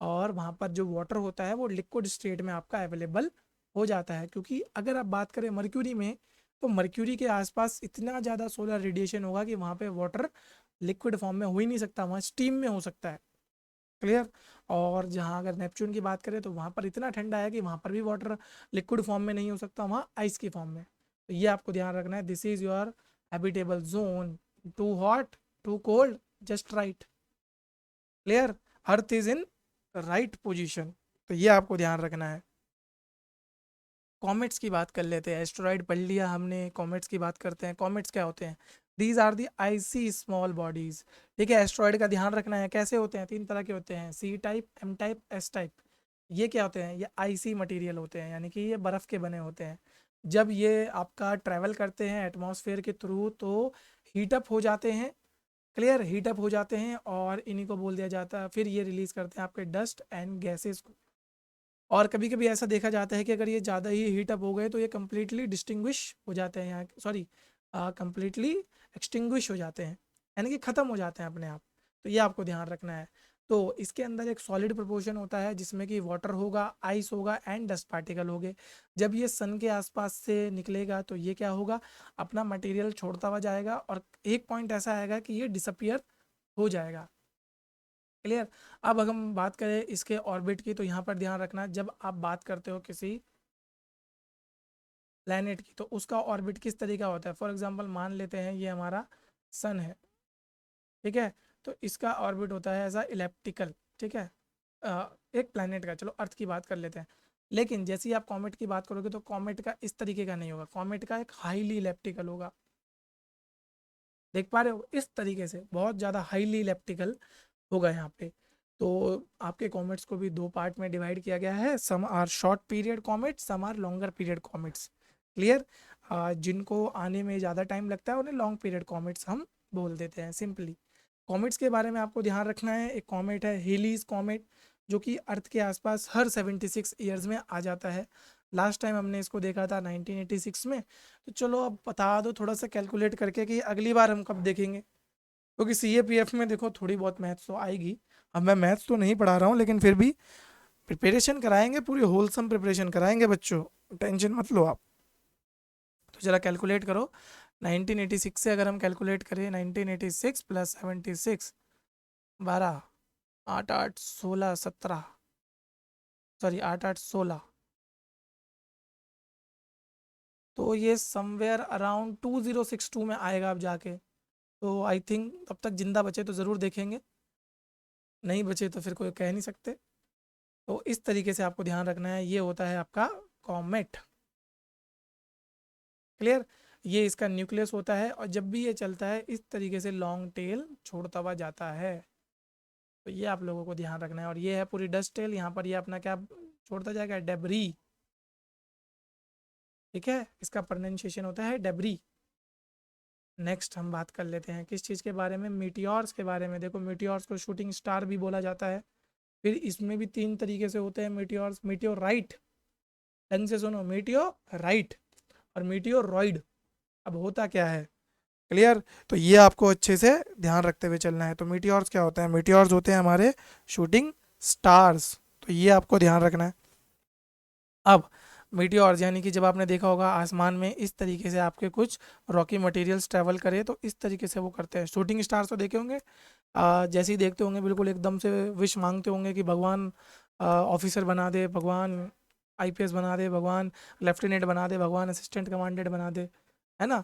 और वहाँ पर जो वाटर होता है वो लिक्विड स्टेट में आपका अवेलेबल हो जाता है। क्योंकि अगर आप बात करें मर्क्यूरी में, तो मर्क्यूरी के आसपास इतना ज़्यादा सोलर रेडिएशन होगा कि वहाँ पे वाटर लिक्विड फॉर्म में हो ही नहीं सकता, वहाँ स्टीम में हो सकता है। क्लियर? और जहाँ अगर नेपच्यून की बात करें तो वहाँ पर इतना ठंडा है कि वहाँ पर भी वाटर लिक्विड फॉर्म में नहीं हो सकता, वहाँ आइस की फॉर्म में। तो ये आपको ध्यान रखना है, this is your habitable zone. Too hot, too cold, just right. Clear? Earth is in right position, तो ये आपको ध्यान रखना है। कॉमेट्स की बात कर लेते हैं, एस्ट्रॉइड पढ़ लिया हमने, कॉमेट्स की बात करते हैं। कॉमेट्स क्या होते हैं, these are the icy small bodies. ठीक है, एस्ट्रॉइड का ध्यान रखना है। कैसे होते हैं, 3 तरह के होते हैं, C type, M type, S type. ये क्या होते हैं, ये आईसी मटेरियल होते हैं, यानी कि ये बर्फ़ के बने होते हैं। जब ये आपका ट्रैवल करते हैं एटमॉस्फेयर के थ्रू तो हीटअप हो जाते हैं। क्लियर? हीटअप हो जाते हैं और इन्हीं को बोल दिया जाता है, फिर ये रिलीज करते हैं आपके डस्ट एंड गैसेस को। और कभी कभी ऐसा देखा जाता है कि अगर ये ज़्यादा ही हीटअप हो गए तो ये कम्प्लीटली डिस्टिंग्विश हो जाते हैं, यहाँ सॉरी कम्प्लीटली एक्सटिंग्विश हो जाते हैं, यानी कि ख़त्म हो जाते हैं अपने आप। तो ये आपको ध्यान रखना है। तो इसके अंदर एक सॉलिड प्रोपोर्शन होता है जिसमें कि वाटर होगा, आइस होगा एंड डस्ट पार्टिकल होंगे। जब ये सन के आसपास से निकलेगा तो ये क्या होगा, अपना मटेरियल छोड़ता हुआ जाएगा, और एक पॉइंट ऐसा आएगा कि ये डिसअपियर हो जाएगा। क्लियर? अब अगर हम बात करें इसके ऑर्बिट की, तो यहाँ पर ध्यान रखना, जब आप बात करते हो किसी प्लैनेट की तो उसका ऑर्बिट किस तरीके का होता है। फॉर एग्जांपल मान लेते हैं ये हमारा सन है, ठीक है, तो इसका ऑर्बिट होता है ऐसा इलेप्टिकल। ठीक है, एक प्लैनेट का, चलो अर्थ की बात कर लेते हैं। लेकिन जैसे ही आप कॉमेट की बात करोगे तो कॉमेट का इस तरीके का नहीं होगा, कॉमेट का एक हाईली इलेप्टिकल होगा। देख पा रहे हो, इस तरीके से बहुत ज़्यादा हाईली इलेप्टिकल होगा यहाँ पे। तो आपके कॉमेट्स को भी 2 पार्ट में डिवाइड किया गया है, some are short period comets, some are longer period comets. Clear? जिनको आने में ज़्यादा टाइम लगता है उन्हें लॉन्ग पीरियड कॉमेट्स हम बोल देते हैं सिंपली। कॉमेट्स के बारे में आपको ध्यान रखना है, एक कॉमेट है हेलीज कॉमेट, जो कि अर्थ के आसपास हर 76 ईयर्स में आ जाता है। लास्ट टाइम हमने इसको देखा था 1986 में। तो चलो अब बता दो थोड़ा सा कैलकुलेट करके कि अगली बार हम कब देखेंगे, क्योंकि सी ए पी एफ में देखो थोड़ी बहुत मैथ्स तो आएगी। अब मैं मैथ्स तो नहीं पढ़ा रहा हूँ लेकिन फिर भी प्रिपरेशन कराएंगे, पूरी होलसम प्रिपरेशन कराएंगे बच्चों, टेंशन मत लो आप। तो जरा कैलकुलेट करो, 1986 से अगर हम कैलकुलेट करें, 1986 प्लस 76, 12, 8 8 16 17, सॉरी 8 8 16, तो ये समवेयर अराउंड 2062 में आएगा अब जाके। तो आई थिंक तब तक जिंदा बचे तो ज़रूर देखेंगे, नहीं बचे तो फिर कोई कह नहीं सकते। तो इस तरीके से आपको ध्यान रखना है, ये होता है आपका कॉमेट। क्लियर? ये इसका न्यूक्लियस होता है, और जब भी ये चलता है इस तरीके से लॉन्ग टेल छोड़ता हुआ जाता है। तो ये आप लोगों को ध्यान रखना है, और ये है पूरी डस्ट टेल, यहाँ पर ये अपना क्या छोड़ता जाएगा, डेबरी। ठीक है, इसका प्रोनाउंसिएशन होता है डेबरी। नेक्स्ट हम बात कर लेते हैं किस चीज़ के बारे में, मीटियोर्स के बारे में। देखो मीटियोर्स को शूटिंग स्टार भी बोला जाता है। फिर इसमें भी तीन तरीके से होते हैं मीटियोर्स। मीटियोराइट, ढंग से सुनो, मीटियोराइट और मीटियोरॉइड। अब होता क्या है, क्लियर? तो ये आपको अच्छे से ध्यान रखते हुए चलना है। तो मीटियोर्स क्या होता है, मीटियोर्स होते हैं हमारे शूटिंग स्टार्स। तो ये आपको ध्यान रखना है। अब मीटियोर्स यानी कि जब आपने देखा होगा आसमान में इस तरीके से आपके कुछ रॉकी मटेरियल्स ट्रैवल करे, तो इस तरीके से वो करते हैं। शूटिंग स्टार्स तो देखे होंगे, जैसे ही देखते होंगे बिल्कुल एकदम से विश मांगते होंगे कि भगवान ऑफिसर बना दे, भगवान आईपीएस बना दे, भगवान लेफ्टिनेंट बना दे, भगवान असिस्टेंट कमांडेंट बना दे, है ना?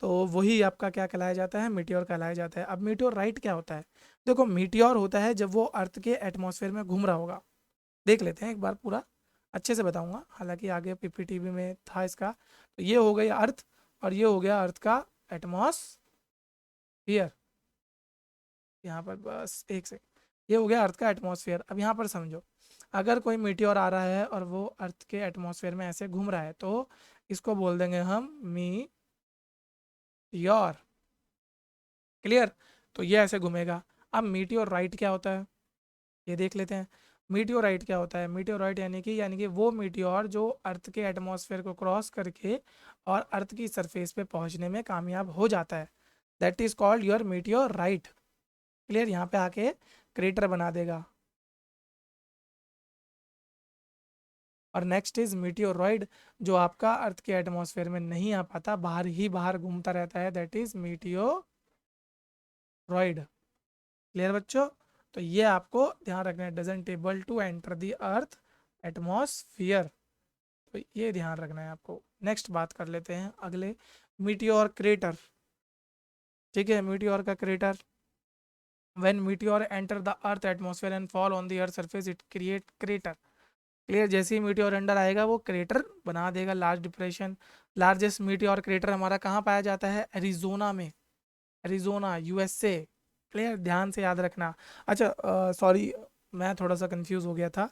तो वही आपका क्या कहलाया जाता है, मीटियोर कहलाया जाता है। अब मीटियोर राइट क्या होता है? देखो मीटियोर होता है जब वो अर्थ के एटमॉस्फेयर में घूम रहा होगा। देख लेते हैं एक बार पूरा, अच्छे से बताऊंगा, हालांकि आगे पीपीटी में था इसका। तो ये हो गई अर्थ, और ये हो गया अर्थ का एटमॉस्फियर। यहाँ पर बस एक सेकंड, ये हो गया अर्थ का एटमॉस्फेयर। अब यहाँ पर समझो, अगर कोई मीटियोर आ रहा है और वो अर्थ के एटमॉस्फेयर में ऐसे घूम रहा है, तो इसको बोल देंगे हम मीटियोर। क्लियर? तो ये ऐसे घूमेगा। अब मीटियोर राइट क्या होता है, ये देख लेते हैं। मीटियोराइट क्या होता है? मीटियोराइट यानी कि वो मीटियोर जो अर्थ के एटमॉस्फेयर को क्रॉस करके और अर्थ की सरफेस पे पहुंचने में कामयाब हो जाता है, that is called your meteorite. Clear? यहाँ पे आके क्रेटर बना देगा। और नेक्स्ट इज मीटियोरॉइड, जो आपका अर्थ के एटमॉस्फेयर में नहीं आ पाता, बाहर ही बाहर घूमता रहता है, दैट इज मीटियोरॉइड। क्लियर बच्चों? तो ये आपको ध्यान रखना है, doesn't able to enter the Earth atmosphere. तो ये ध्यान रखना है आपको। नेक्स्ट बात कर लेते हैं अगले, मीटियोर क्रेटर। ठीक है, मीटियोर का crater, when meteor enter the earth atmosphere and fall on the earth surface it create crater. Clear? जैसे ही मीटियोर अंडर आएगा वो क्रेटर बना देगा, large depression. Largest meteor crater हमारा कहाँ पाया जाता है? एरिजोना में, एरिजोना यूएसए। क्लियर? ध्यान से याद रखना। अच्छा सॉरी, मैं थोड़ा सा कंफ्यूज हो गया था।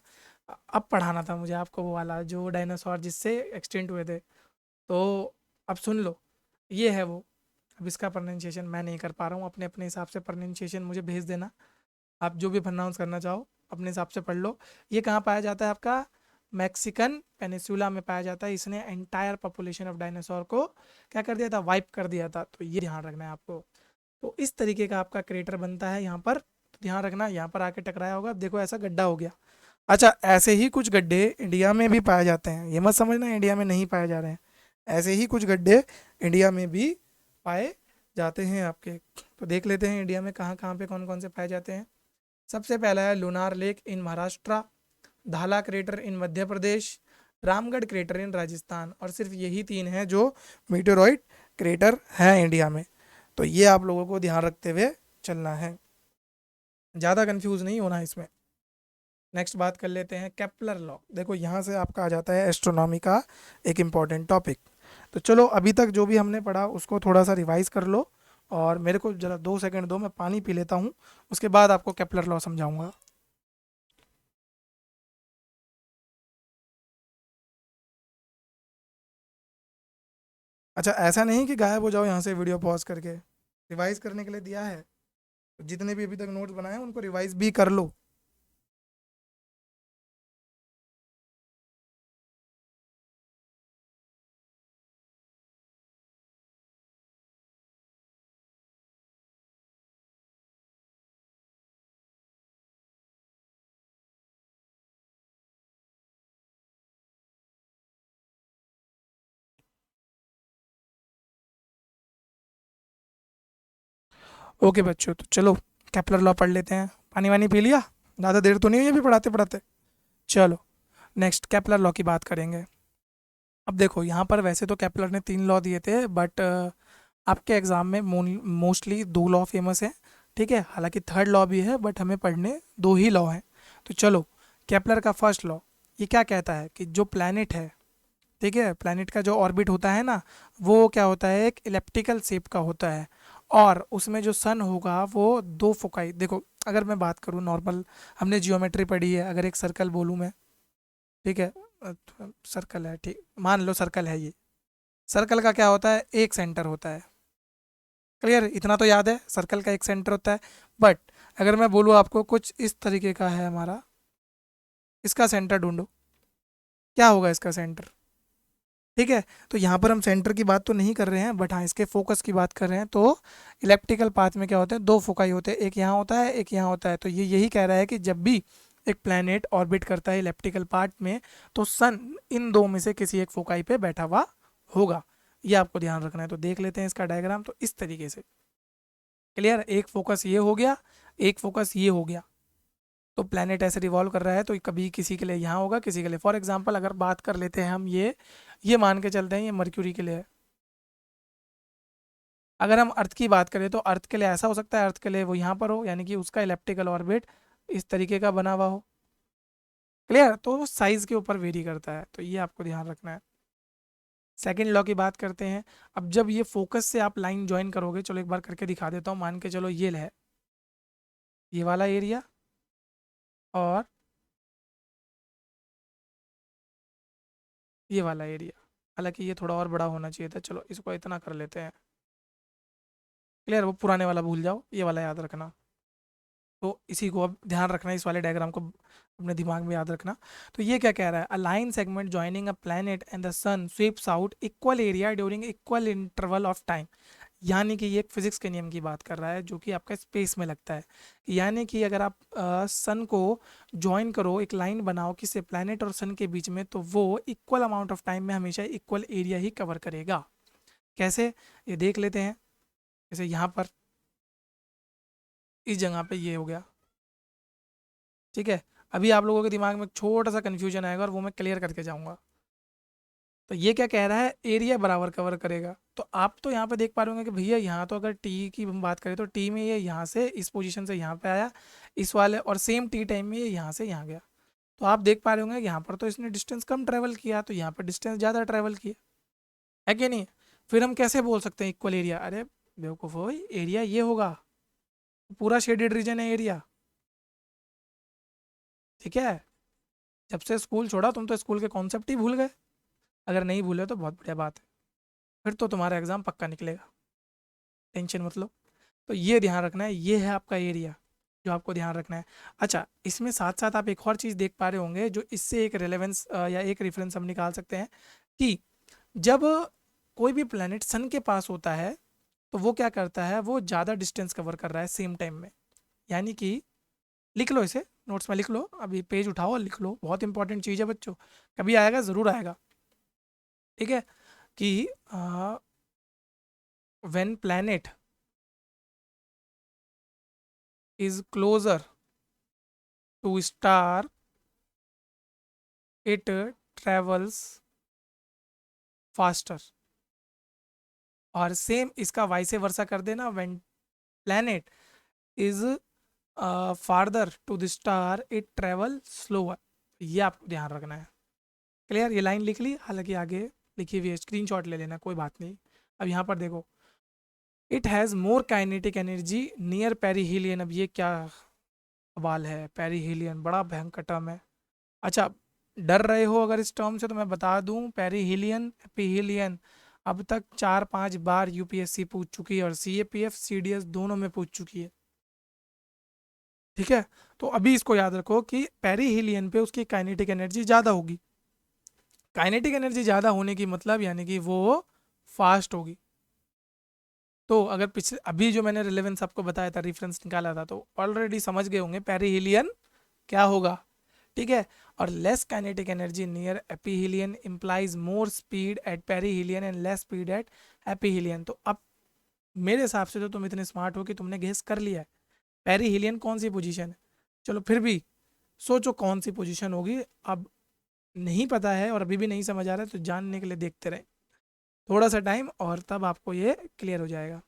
अब पढ़ाना था मुझे आपको वो वाला जो डायनासोर जिससे एक्सटिंक्ट हुए थे। तो अब सुन लो, ये है वो। अब इसका प्रोनाउंसिएशन मैं नहीं कर पा रहा हूँ, अपने अपने हिसाब से प्रोनाउंसिएशन मुझे भेज देना। आप जो भी प्रोनाउंस करना चाहो अपने हिसाब से पढ़ लो। ये कहाँ पाया जाता है आपका? मैक्सिकन पेनिसुला में पाया जाता है। इसने एंटायर पॉपुलेशन ऑफ डायनासोर को क्या कर दिया था? वाइप कर दिया था। तो ये ध्यान रखना है आपको। तो इस तरीके का आपका क्रेटर बनता है यहाँ पर। तो ध्यान रखना, यहाँ पर आके टकराया होगा, अब देखो ऐसा गड्ढा हो गया। अच्छा, ऐसे ही कुछ गड्ढे इंडिया में भी पाए जाते हैं, ये मत समझना इंडिया में नहीं पाए जा रहे हैं। ऐसे ही कुछ गड्ढे इंडिया में भी पाए जाते हैं आपके। तो देख लेते हैं इंडिया में कहाँ कहाँ पे कौन कौन से पाए जाते हैं। सबसे पहला है लुनार लेक इन महाराष्ट्र, धाला क्रेटर इन मध्य प्रदेश, रामगढ़ क्रेटर इन राजस्थान। और सिर्फ यही तीन हैं जो मीटेरोइड क्रेटर हैं इंडिया में। तो ये आप लोगों को ध्यान रखते हुए चलना है, ज़्यादा कंफ्यूज नहीं होना इसमें। नेक्स्ट बात कर लेते हैं केपलर लॉ। देखो यहाँ से आपका आ जाता है एस्ट्रोनॉमी का एक इम्पॉर्टेंट टॉपिक। तो चलो अभी तक जो भी हमने पढ़ा उसको थोड़ा सा रिवाइज कर लो, और मेरे को ज़रा 2 सेकंड दो, मैं पानी पी लेता हूँ, उसके बाद आपको केपलर लॉ समझाऊंगा। अच्छा, ऐसा नहीं कि गायब हो जाओ यहाँ से वीडियो पॉज करके, रिवाइज करने के लिए दिया है। तो जितने भी अभी तक नोट्स बनाए हैं उनको रिवाइज भी कर लो। ओके बच्चों, तो चलो केपलर लॉ पढ़ लेते हैं। पानी वानी पी लिया? ज़्यादा देर तो नहीं हुई अभी पढ़ाते पढ़ाते? चलो नेक्स्ट केपलर लॉ की बात करेंगे। अब देखो यहाँ पर वैसे तो केपलर ने 3 लॉ दिए थे, बट आपके एग्ज़ाम में मोस्टली 2 लॉ फेमस हैं। ठीक है, हालांकि थर्ड लॉ भी है, बट हमें पढ़ने 2 ही लॉ हैं। तो चलो, केपलर का फर्स्ट लॉ ये क्या कहता है कि जो प्लैनेट है, ठीक है, प्लैनेट का जो ऑर्बिट होता है ना, वो क्या होता है? एक इलेप्टिकल शेप का होता है। और उसमें जो सन होगा वो 2 फोकाई, देखो अगर मैं बात करूँ नॉर्मल, हमने जियोमेट्री पढ़ी है, अगर एक सर्कल बोलूँ मैं, ठीक है, सर्कल है, ठीक मान लो सर्कल है ये। सर्कल का क्या होता है? एक सेंटर होता है, क्लियर, इतना तो याद है, सर्कल का एक सेंटर होता है। बट अगर मैं बोलूँ आपको कुछ इस तरीके का है हमारा, इसका सेंटर ढूंढो, क्या होगा इसका सेंटर? ठीक है, तो यहाँ पर हम सेंटर की बात तो नहीं कर रहे हैं, बट हाँ इसके फोकस की बात कर रहे हैं। तो इलेप्टिकल पाथ में क्या होते हैं, दो फोकाई होते हैं, एक यहाँ होता है, एक यहाँ होता है। तो ये यही कह रहा है कि जब भी एक प्लैनेट ऑर्बिट करता है इलेप्टिकल पार्ट में, तो सन इन दो में से किसी एक फोकाई पे बैठा हुआ होगा। ये आपको ध्यान रखना है। तो देख लेते हैं इसका डायग्राम। तो इस तरीके से क्लियर, एक फोकस ये हो गया, एक फोकस ये हो गया। तो प्लैनेट ऐसे रिवॉल्व कर रहा है, तो कभी किसी के लिए यहाँ होगा, किसी के लिए। फॉर एग्जांपल अगर बात कर लेते हैं हम, ये मान के चलते हैं ये मर्क्यूरी के लिए है। अगर हम अर्थ की बात करें तो अर्थ के लिए ऐसा हो सकता है, अर्थ के लिए वो यहाँ पर हो, यानी कि उसका इलेप्टिकल ऑर्बिट इस तरीके का बना हुआ हो। क्लियर, तो वो साइज के ऊपर वेरी करता है, तो ये आपको ध्यान रखना है। सेकंड लॉ की बात करते हैं। अब जब ये फोकस से आप लाइन ज्वाइन करोगे, चलो एक बार करके दिखा देता हूँ। मान के चलो ये है ये वाला एरिया, और ये वाला एरिया। हालांकि ये थोड़ा और बड़ा होना चाहिए था, चलो इसको इतना कर लेते हैं। क्लियर, वो पुराने वाला भूल जाओ, ये वाला याद रखना। तो इसी को अब ध्यान रखना, इस वाले डायग्राम को अपने दिमाग में याद रखना। तो ये क्या कह रहा है, a line segment joining a planet and the sun sweeps out equal area during equal interval of time. यानी कि ये एक फिजिक्स के नियम की बात कर रहा है, जो कि आपका स्पेस में लगता है। यानी कि अगर आप सन को ज्वाइन करो, एक लाइन बनाओ किसी प्लैनेट और सन के बीच में, तो वो इक्वल अमाउंट ऑफ टाइम में हमेशा इक्वल एरिया ही कवर करेगा। कैसे, ये देख लेते हैं। जैसे यहाँ पर इस जगह पे ये हो गया, ठीक है। अभी आप लोगों के दिमाग में एक छोटा सा कन्फ्यूजन आएगा, और वो मैं क्लियर करके जाऊंगा। तो ये क्या कह रहा है, एरिया बराबर कवर करेगा। तो आप तो यहाँ पे देख पा रहे होंगे कि भैया यहाँ तो अगर टी की हम बात करें, तो टी में ये यहाँ से इस पोजीशन से यहाँ पे आया, इस वाले, और सेम टी टाइम में ये यहाँ से यहाँ गया। तो आप देख पा रहे होंगे यहाँ पर तो इसने डिस्टेंस कम ट्रेवल किया, तो यहाँ पर डिस्टेंस ज़्यादा ट्रेवल किया, है कि नहीं? फिर हम कैसे बोल सकते हैं इक्वल एरिया? अरे बेवकूफ़ हो, एरिया ये होगा, पूरा शेडेड रीजन है एरिया। ठीक है, जब से स्कूल छोड़ा तुम तो स्कूल के कॉन्सेप्ट ही भूल गए। अगर नहीं भूले तो बहुत बढ़िया बात है, फिर तो तुम्हारा एग्जाम पक्का निकलेगा, टेंशन मत लो। तो ये ध्यान रखना है, ये है आपका एरिया जो आपको ध्यान रखना है। अच्छा, इसमें साथ साथ आप एक और चीज़ देख पा रहे होंगे, जो इससे एक रेलेवेंस या एक रेफरेंस हम निकाल सकते हैं, कि जब कोई भी प्लैनेट सन के पास होता है, तो वो क्या करता है, वो ज़्यादा डिस्टेंस कवर कर रहा है सेम टाइम में। यानी कि लिख लो इसे, नोट्स में लिख लो, अभी पेज उठाओ और लिख लो, बहुत इंपॉर्टेंट चीज़ है बच्चों, कभी आएगा ज़रूर आएगा। ठीक है, कि when planet is closer to star, it travels faster. और सेम इसका वाइसे वर्सा कर देना, when planet is farther to the star, it travel slower. ये आपको ध्यान रखना है। क्लियर, ये लाइन लिख ली, हालांकि आगे लिखी हुई है, स्क्रीनशॉट ले लेना, कोई बात नहीं। अब यहाँ पर देखो, it has more kinetic energy near perihelion. अब ये क्या सवाल है, पेरीहिलियन बड़ा भयंकर टर्म है। अच्छा, डर रहे हो अगर इस टर्म से, तो मैं बता दूं, पेरीहिलियन एपीहिलियन अब तक 4-5 बार यूपीएससी पूछ चुकी है, और सीएपीएफ सीडीएस दोनों में पूछ चुकी है। ठीक है, तो अभी इसको याद रखो कि पेरीहिलियन पे उसकी काइनेटिक एनर्जी ज़्यादा होगी। काइनेटिक एनर्जी ज़्यादा होने की मतलब यानी कि वो फास्ट होगी। तो अगर पिछले अभी जो मैंने रिलेवेंस आपको बताया था, रेफरेंस निकाला था, तो ऑलरेडी समझ गए होंगे पेरीहिलियन क्या होगा। ठीक है, और less kinetic energy near aphelion implies more speed at perihelion and less speed at aphelion. तो अब मेरे हिसाब से तो तुम इतने स्मार्ट हो कि तुमने गेस कर लिया है पेरीहिलियन कौन सी पोजीशन है। चलो फिर भी सोचो कौन सी पोजीशन होगी। अब नहीं पता है और अभी भी नहीं समझ आ रहा है, तो जानने के लिए देखते रहें थोड़ा सा टाइम, और तब आपको ये क्लियर हो जाएगा।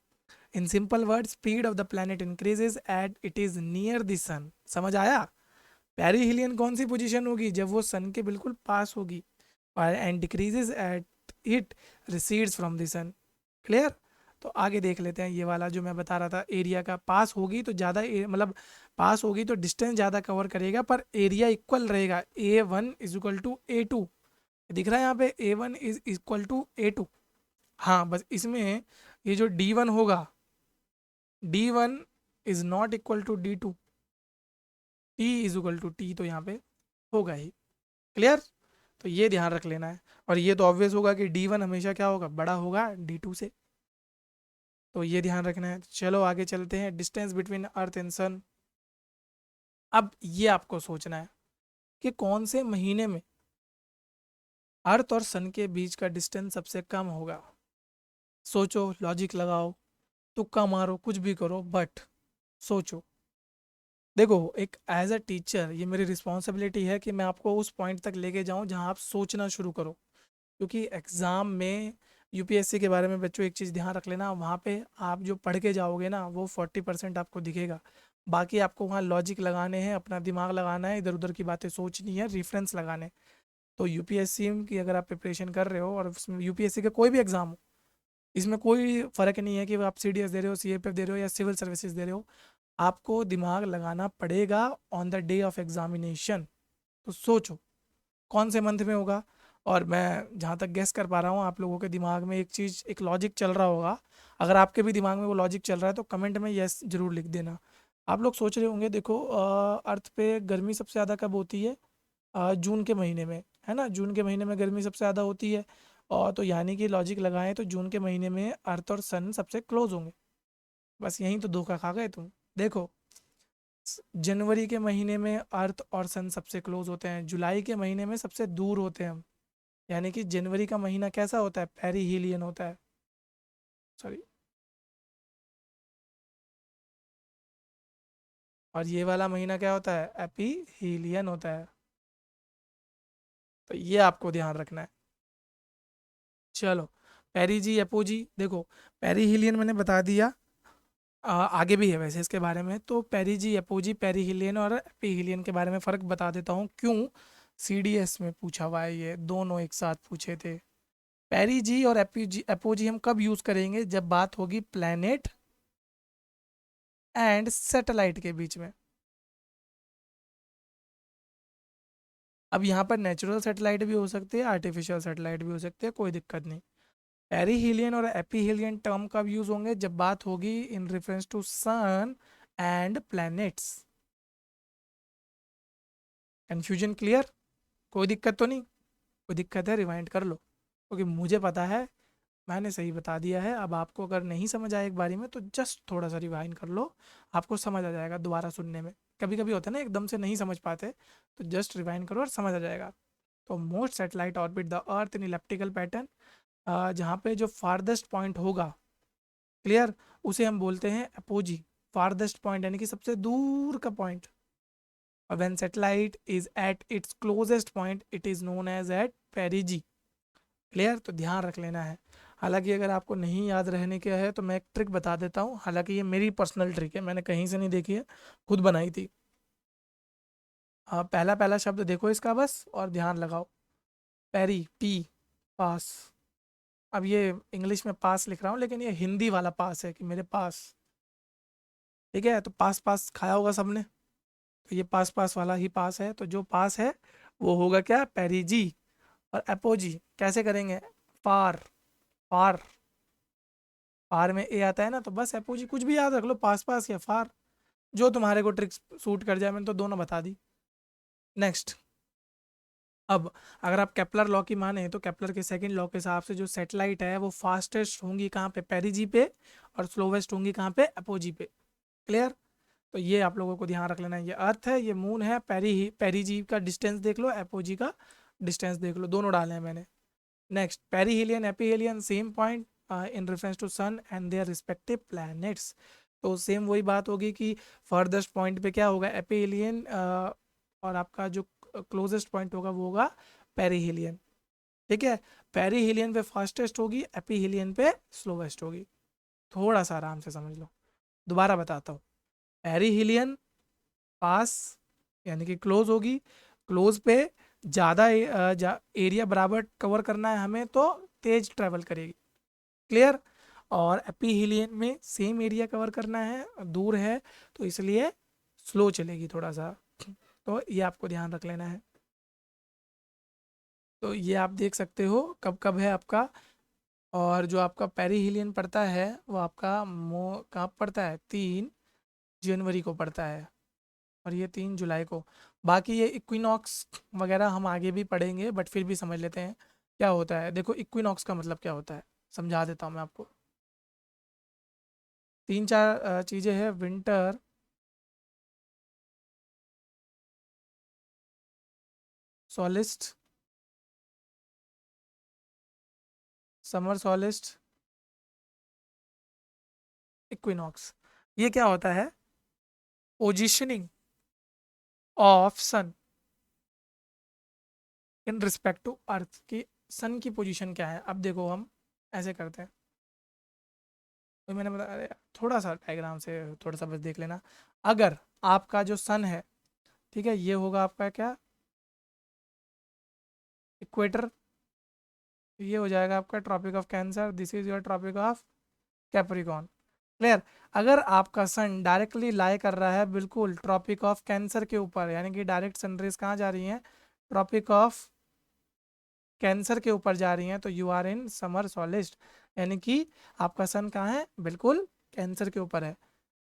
In simple word, speed of the planet increases at it is near the sun. समझ आया? पेरीहिलियन कौन सी पोजीशन होगी, जब वो सन के बिल्कुल पास होगी, और and decreases at it recedes from the sun. Clear, तो आगे देख लेते हैं। ये वाला जो मैं बता रहा था, एरिया का पास होगी तो ज़्यादा, मतलब पास होगी तो डिस्टेंस ज़्यादा कवर करेगा, पर एरिया इक्वल रहेगा। A1 is equal to A2, दिख रहा है यहाँ पे, A1 is equal to A2। हाँ, बस इसमें ये जो D1 होगा, D1 is not equal to D2, T is equal to T तो यहाँ पे होगा ही। क्लियर? तो ये ध्यान रख लेना है। और ये तो ऑब्वियस होगा कि D1 हमेशा क्या होगा, बड़ा होगा D2 से, तो ये ध्यान रखना है। चलो आगे चलते हैं। डिस्टेंस बिटवीन अर्थ एंड सन। अब ये आपको सोचना है कि कौन से महीने में अर्थ और सन के बीच का डिस्टेंस सबसे कम होगा। सोचो, लॉजिक लगाओ, तुक्का मारो, कुछ भी करो, बट सोचो। देखो, एक एज अ टीचर ये मेरी रिस्पॉन्सिबिलिटी है कि मैं आपको उस पॉइंट तक लेके जाऊं जहां आप सोचना शुरू करो। क्योंकि एग्ज़ाम में यूपीएससी के बारे में बच्चों एक चीज़ ध्यान रख लेना, वहाँ पे आप जो पढ़ के जाओगे ना वो 40% आपको दिखेगा। बाकी आपको वहाँ लॉजिक लगाने हैं, अपना दिमाग लगाना है, इधर उधर की बातें सोचनी है, रेफरेंस लगाने। तो यूपीएससी की अगर आप प्रिपरेशन कर रहे हो और उसमें यूपीएससी का कोई भी एग्ज़ाम हो, इसमें कोई फ़र्क नहीं है कि आप सीडीएस दे रहे हो, सीएपीएफ दे रहे हो या सिविल सर्विसेज दे रहे हो, आपको दिमाग लगाना पड़ेगा on the day of examination. तो सोचो कौन से मंथ में होगा। और मैं जहाँ तक गेस कर पा रहा हूँ, आप लोगों के दिमाग में एक चीज़, एक लॉजिक चल रहा होगा। अगर आपके भी दिमाग में वो लॉजिक चल रहा है तो कमेंट में यस जरूर लिख देना। आप लोग सोच रहे होंगे, देखो अर्थ पे गर्मी सबसे ज़्यादा कब होती है? जून के महीने में, है ना? जून के महीने में गर्मी सबसे ज़्यादा होती है। और तो यानी कि लॉजिक लगाएं तो जून के महीने में अर्थ और सन सबसे क्लोज होंगे। बस यहीं तो धोखा खा गए तुम। देखो, जनवरी के महीने में अर्थ और सन सबसे क्लोज होते हैं, जुलाई के महीने में सबसे दूर होते हैं हम। यानी कि जनवरी का महीना कैसा होता है? पेरीहीलियन होता है। सॉरी। और ये वाला महीना क्या होता है? एपीहीलियन होता है। तो ये आपको ध्यान रखना है। चलो, पेरीजी एपोजी देखो, पेरीहीलियन मैंने बता दिया। आगे भी है वैसे इसके बारे में, तो पेरीजी एपोजी पेरीहीलियन और एपीहीलियन के बारे में फ़र्क बता देता हूँ। क्यों? सीडीएस में पूछा हुआ है, ये दोनों एक साथ पूछे थे। पेरीजी और एपीजी एपोजी हम कब यूज़ करेंगे? जब बात होगी प्लैनेट एंड सैटेलाइट के बीच में। अब यहाँ पर नेचुरल सैटेलाइट भी हो सकती है, आर्टिफिशियल सैटेलाइट भी हो सकती है, कोई दिक्कत नहीं। पेरीहीलियन और एपीहीलियन टर्म कब यूज होंगे? जब बात होगी in reference to sun and planets. Confusion clear? कोई दिक्कत तो नहीं? कोई दिक्कत है रिवाइंड कर लो, क्योंकि मुझे पता है मैंने सही बता दिया है। अब आपको अगर नहीं समझ आए एक बारी में तो जस्ट थोड़ा सा रिवाइंड कर लो, आपको समझ आ जाएगा दोबारा सुनने में। कभी कभी होता है ना एकदम से नहीं समझ पाते, तो जस्ट रिवाइंड करो और समझ आ जाएगा। तो most satellite orbit the earth in elliptical pattern. जहाँ पे जो फारदेस्ट पॉइंट होगा, क्लियर, उसे हम बोलते हैं अपोजी। फारदेस्ट पॉइंट यानी कि सबसे दूर का पॉइंट। और when satellite is at its closest point it is known as at perigee. Clear? तो ध्यान रख लेना है। हालांकि अगर आपको नहीं याद रहने का है तो मैं एक ट्रिक बता देता हूँ, हालांकि ये मेरी पर्सनल ट्रिक है, मैंने कहीं से नहीं देखी है, खुद बनाई थी। पहला पहला शब्द देखो इसका बस और ध्यान लगाओ। पेरी, पी, पास। अब ये इंग्लिश में पास लिख रहा हूँ, लेकिन ये हिंदी वाला पास है कि मेरे पास। ठीक है? तो पास पास खाया होगा सबने, तो ये पास पास वाला ही पास है। तो जो पास है वो होगा क्या? पेरीजी। और एपोजी कैसे करेंगे? फार। फार, फार में ए आता है ना, तो बस एपोजी कुछ भी याद रख लो, पास पास या फार, जो तुम्हारे को ट्रिक्स सूट कर जाए। मैंने तो दोनों बता दी। नेक्स्ट। अब अगर आप केपलर लॉ की माने तो केपलर के सेकंड लॉ के हिसाब से जो सैटेलाइट है वो फास्टेस्ट होंगी कहाँ पे? पेरीजी पे। और स्लोवेस्ट होंगी कहाँ पे? एपोजी पे। क्लियर? तो ये आप लोगों को ध्यान रख लेना है। ये अर्थ है, ये मून है, पेरीजी का डिस्टेंस देख लो, एपोजी का डिस्टेंस देख लो, दोनों डाले हैं मैंने। Next, perihelion aphelion same point in reference to sun and their respective planets. तो सेम वही बात होगी कि फर्देस्ट पॉइंट पे क्या होगा? एपीहेलियन, और आपका जो क्लोजेस्ट पॉइंट होगा वो होगा पेरीहेलियन। ठीक है? पेरीहेलियन पे फास्टेस्ट होगी, एपीहेलियन पे स्लोवेस्ट होगी। थोड़ा सा आराम से समझ लो, दोबारा बताता हूँ। पेरीहेलियन पास यानी कि क्लोज होगी, क्लोज पे ज़्यादा एरिया बराबर कवर करना है हमें तो तेज ट्रैवल करेगी। क्लियर? और एपीहिलियन में सेम एरिया कवर करना है, दूर है, तो इसलिए स्लो चलेगी थोड़ा सा। तो ये आपको ध्यान रख लेना है। तो ये आप देख सकते हो कब कब है आपका और जो आपका पेरिहिलियन पड़ता है वो आपका कहाँ पड़ता है, 3 जनवरी को पड़ता है, और ये 3 जुलाई को। बाकी ये इक्विनॉक्स वगैरह हम आगे भी पढ़ेंगे, बट फिर भी समझ लेते हैं क्या होता है। देखो इक्विनॉक्स का मतलब क्या होता है, समझा देता हूँ मैं आपको। 3 4 चीज़ें हैं, winter solstice, summer solstice, equinox. ये क्या होता है, positioning of sun in respect to earth की। सन की पोजीशन क्या है, अब देखो हम ऐसे करते हैं। तो मैंने बताया, अरे थोड़ा सा डायग्राम से थोड़ा सा बस देख लेना। अगर आपका जो सन है, ठीक है, ये होगा आपका क्या, इक्वेटर। ये हो जाएगा आपका tropic of cancer, this is your tropic of capricorn. Clear. अगर आपका सन डायरेक्टली लाई कर रहा है बिल्कुल ट्रॉपिक ऑफ कैंसर के ऊपर, यानी कि डायरेक्ट सनरेज कहाँ जा रही हैं, ट्रॉपिक ऑफ कैंसर के ऊपर जा रही हैं, तो यू आर इन समर सॉलिस्ट, यानी कि आपका सन कहाँ है, बिल्कुल कैंसर के ऊपर है।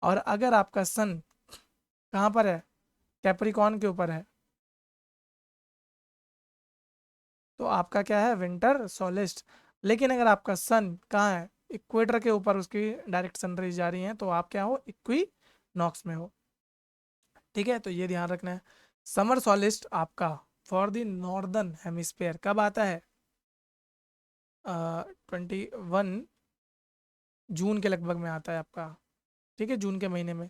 और अगर आपका सन कहाँ पर है, कैप्रिकॉर्न के ऊपर है, तो आपका क्या है, विंटर सॉलिस्ट। लेकिन अगर आपका सन कहाँ है, इक्वेटर के ऊपर उसकी डायरेक्ट सन रेज जा रही हैं, तो आप क्या हो, इक्विनॉक्स में हो। ठीक है, तो ये ध्यान रखना है। समर सॉलिस्ट आपका फॉर द नॉर्दर्न हेमिस्फेयर कब आता है, 21 जून के लगभग में आता है आपका। ठीक है, जून के महीने में।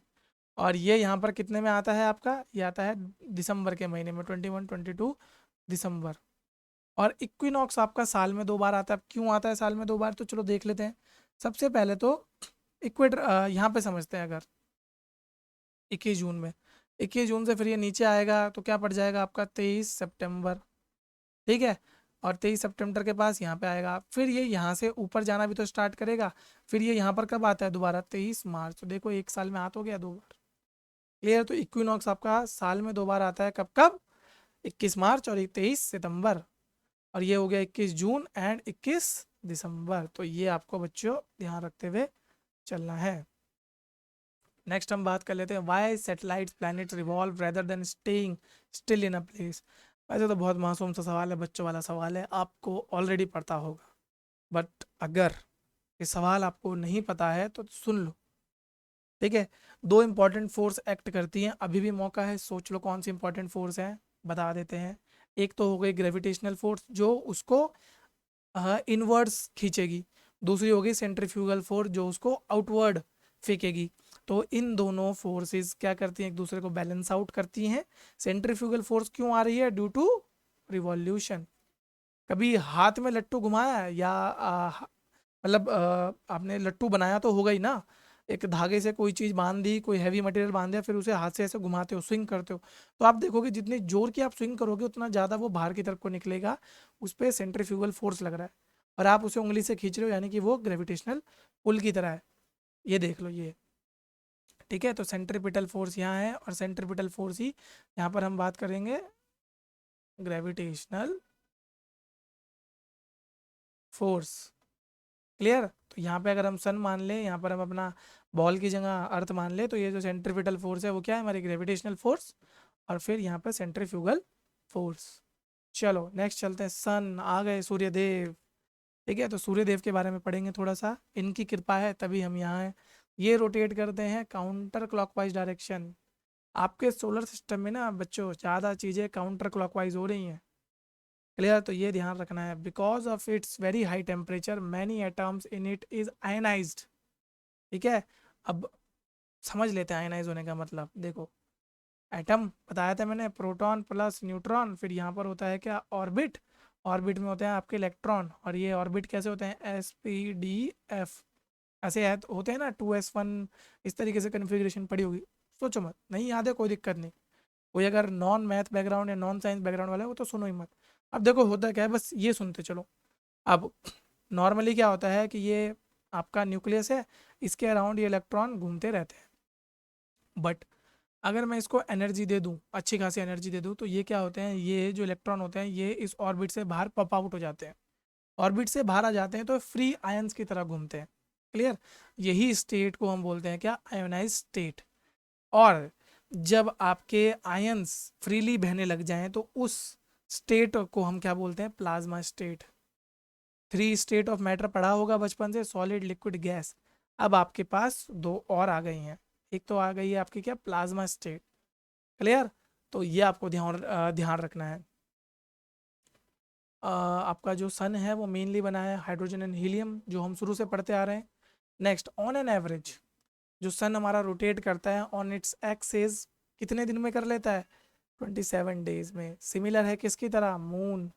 और ये यहाँ पर कितने में आता है आपका, ये आता है दिसंबर के महीने में, 21 22 दिसंबर। और इक्विनॉक्स आपका साल में 2 बार आता है। अब क्यों आता है साल में 2 बार, तो चलो देख लेते हैं। सबसे पहले तो इक्वेटर यहाँ पे समझते हैं। अगर 21 जून में, 21 जून से फिर ये नीचे आएगा तो क्या पड़ जाएगा आपका, 23 सितंबर। ठीक है, और 23 सितंबर के पास यहाँ पे आएगा, फिर ये यहाँ से ऊपर जाना भी तो स्टार्ट करेगा। फिर ये यहाँ पर कब आता है दोबारा, 23 मार्च। तो देखो एक साल में आ तो गया 2 बार। क्लियर। तो इक्विनॉक्स आपका साल में 2 बार आता है, कब कब, 21 मार्च और 23 सितंबर। और ये हो गया 21 जून एंड 21 दिसंबर। तो ये आपको बच्चों ध्यान रखते हुए चलना है। नेक्स्ट हम बात कर लेते हैं, why satellite planet revolve rather than staying still in a place. वैसे तो बहुत मासूम सा सवाल है, बच्चों वाला सवाल है, आपको ऑलरेडी पता होगा। बट अगर ये सवाल आपको नहीं पता है तो सुन लो। ठीक है, दो इंपॉर्टेंट फोर्स एक्ट करती हैं, अभी भी मौका है, सोच लो कौन सी इंपॉर्टेंट फोर्स है, बता देते हैं। एक तो हो गई ग्रेविटेशनल फोर्स जो उसको इनवर्ड्स खींचेगी। दूसरी होगी सेंट्रीफ्यूगल फोर्स जो उसको आउटवर्ड फेंकेगी। तो इन दोनों फोर्सेस क्या करती हैं, एक दूसरे को बैलेंस आउट करती हैं। सेंट्रीफ्यूगल फोर्स क्यों आ रही है, ड्यू टू रिवॉल्यूशन। कभी हाथ में लट्टू घुमाया है, या मतलब आपने लट्टू बनाया तो होगा ही ना। एक धागे से कोई चीज़ बांध दी, कोई हैवी मटेरियल बांध दिया, फिर उसे हाथ से ऐसे घुमाते हो, स्विंग करते हो। तो आप देखोगे जितनी जोर की आप स्विंग करोगे उतना ज़्यादा वो बाहर की तरफ को निकलेगा। उस पर सेंट्रीफ्यूगल फोर्स लग रहा है, और आप उसे उंगली से खींच रहे हो, यानी कि वो ग्रेविटेशनल पुल की तरह है। ये देख लो ये। ठीक है, तो सेंट्रीपिटल फोर्स यहाँ है, और सेंट्रीपिटल फोर्स ही यहाँ पर हम बात करेंगे ग्रेविटेशनल फोर्स। क्लियर। तो यहाँ पे अगर हम सन मान लें, यहाँ पर हम अपना बॉल की जगह अर्थ मान लें, तो ये जो सेंट्रीपिटल फोर्स है वो क्या है, हमारी ग्रेविटेशनल फोर्स। और फिर यहाँ पर सेंट्रीफ्यूगल फोर्स। चलो नेक्स्ट चलते हैं, सन आ गए, सूर्यदेव। ठीक है, तो सूर्यदेव के बारे में पढ़ेंगे थोड़ा सा, इनकी कृपा है तभी हम यहाँ हैं। ये रोटेट करते हैं काउंटर क्लॉकवाइज डायरेक्शन। आपके सोलर सिस्टम में ना बच्चों ज़्यादा चीज़ें काउंटर क्लॉकवाइज हो रही हैं। क्लियर। तो ये ध्यान रखना है, because of its very high temperature many atoms in it is ionised. ठीक है, अब समझ लेते हैं आयनाइज होने का मतलब। देखो एटम बताया था मैंने, प्रोटॉन प्लस न्यूट्रॉन, फिर यहाँ पर होता है क्या, ऑर्बिट। ऑर्बिट में होते हैं आपके इलेक्ट्रॉन, और ये ऑर्बिट कैसे होते हैं, S P D F। ऐसे होते हैं ना, 2s1, इस तरीके से कन्फिग्रेशन पड़ी होगी। सोचो मत, नहीं याद है कोई दिक्कत नहीं। कोई अगर नॉन मैथ बैकग्राउंड या नॉन साइंस बैकग्राउंड वाला है वो तो सुनो ही मत। अब देखो होता क्या है, बस ये सुनते चलो। अब नॉर्मली क्या होता है कि ये आपका न्यूक्लियस है, इसके अराउंड ये इलेक्ट्रॉन घूमते रहते हैं। बट अगर मैं इसको एनर्जी दे दूं, अच्छी खासी एनर्जी दे दूं, तो ये क्या होते हैं, ये जो इलेक्ट्रॉन होते हैं ये इस ऑर्बिट से बाहर पॉप आउट हो जाते हैं। ऑर्बिट से बाहर आ जाते हैं तो फ्री आयंस की तरह घूमते हैं। क्लियर? यही स्टेट को हम बोलते हैं क्या? Ionize state. और जब आपके आयंस फ्रीली बहने लग जाएं तो उस स्टेट को हम क्या बोलते हैं? Plasma state. Three state of matter पढ़ा होगा बचपन से, सॉलिड लिक्विड गैस। अब आपके पास दो और आ गई हैं। एक तो आ गई है आपकी क्या? Plasma state. क्लियर? तो ये आपको ध्यान रखना है। आपका जो सन है वो मेनली बना है हाइड्रोजन एंड हीलियम, जो हम शुरू से पढ़ते आ रहे हैं। नेक्स्ट, ऑन एन एवरेज जो सन हमारा रोटेट करता है ऑन इट्स एक्सेस कितने दिन में कर लेता है? 27 डेज में। सिमिलर है किसकी तरह? मून।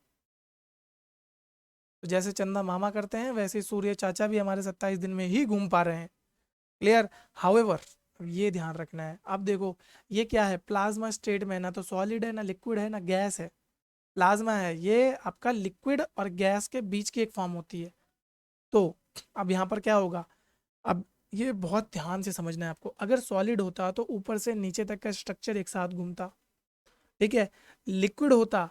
तो जैसे चंदा मामा करते हैं वैसे सूर्य चाचा भी हमारे 27 दिन में ही घूम पा रहे हैं। क्लियर? हाउएवर, ये ध्यान रखना है। अब देखो, ये क्या है? प्लाज्मा स्टेट में ना तो सॉलिड है, ना लिक्विड है, ना गैस है। प्लाज्मा है, ये आपका लिक्विड और गैस के बीच की एक फॉर्म होती है। तो अब यहाँ पर क्या होगा? अब ये बहुत ध्यान से समझना है आपको। अगर सॉलिड होता तो ऊपर से नीचे तक का स्ट्रक्चर एक साथ घूमता, ठीक है। लिक्विड होता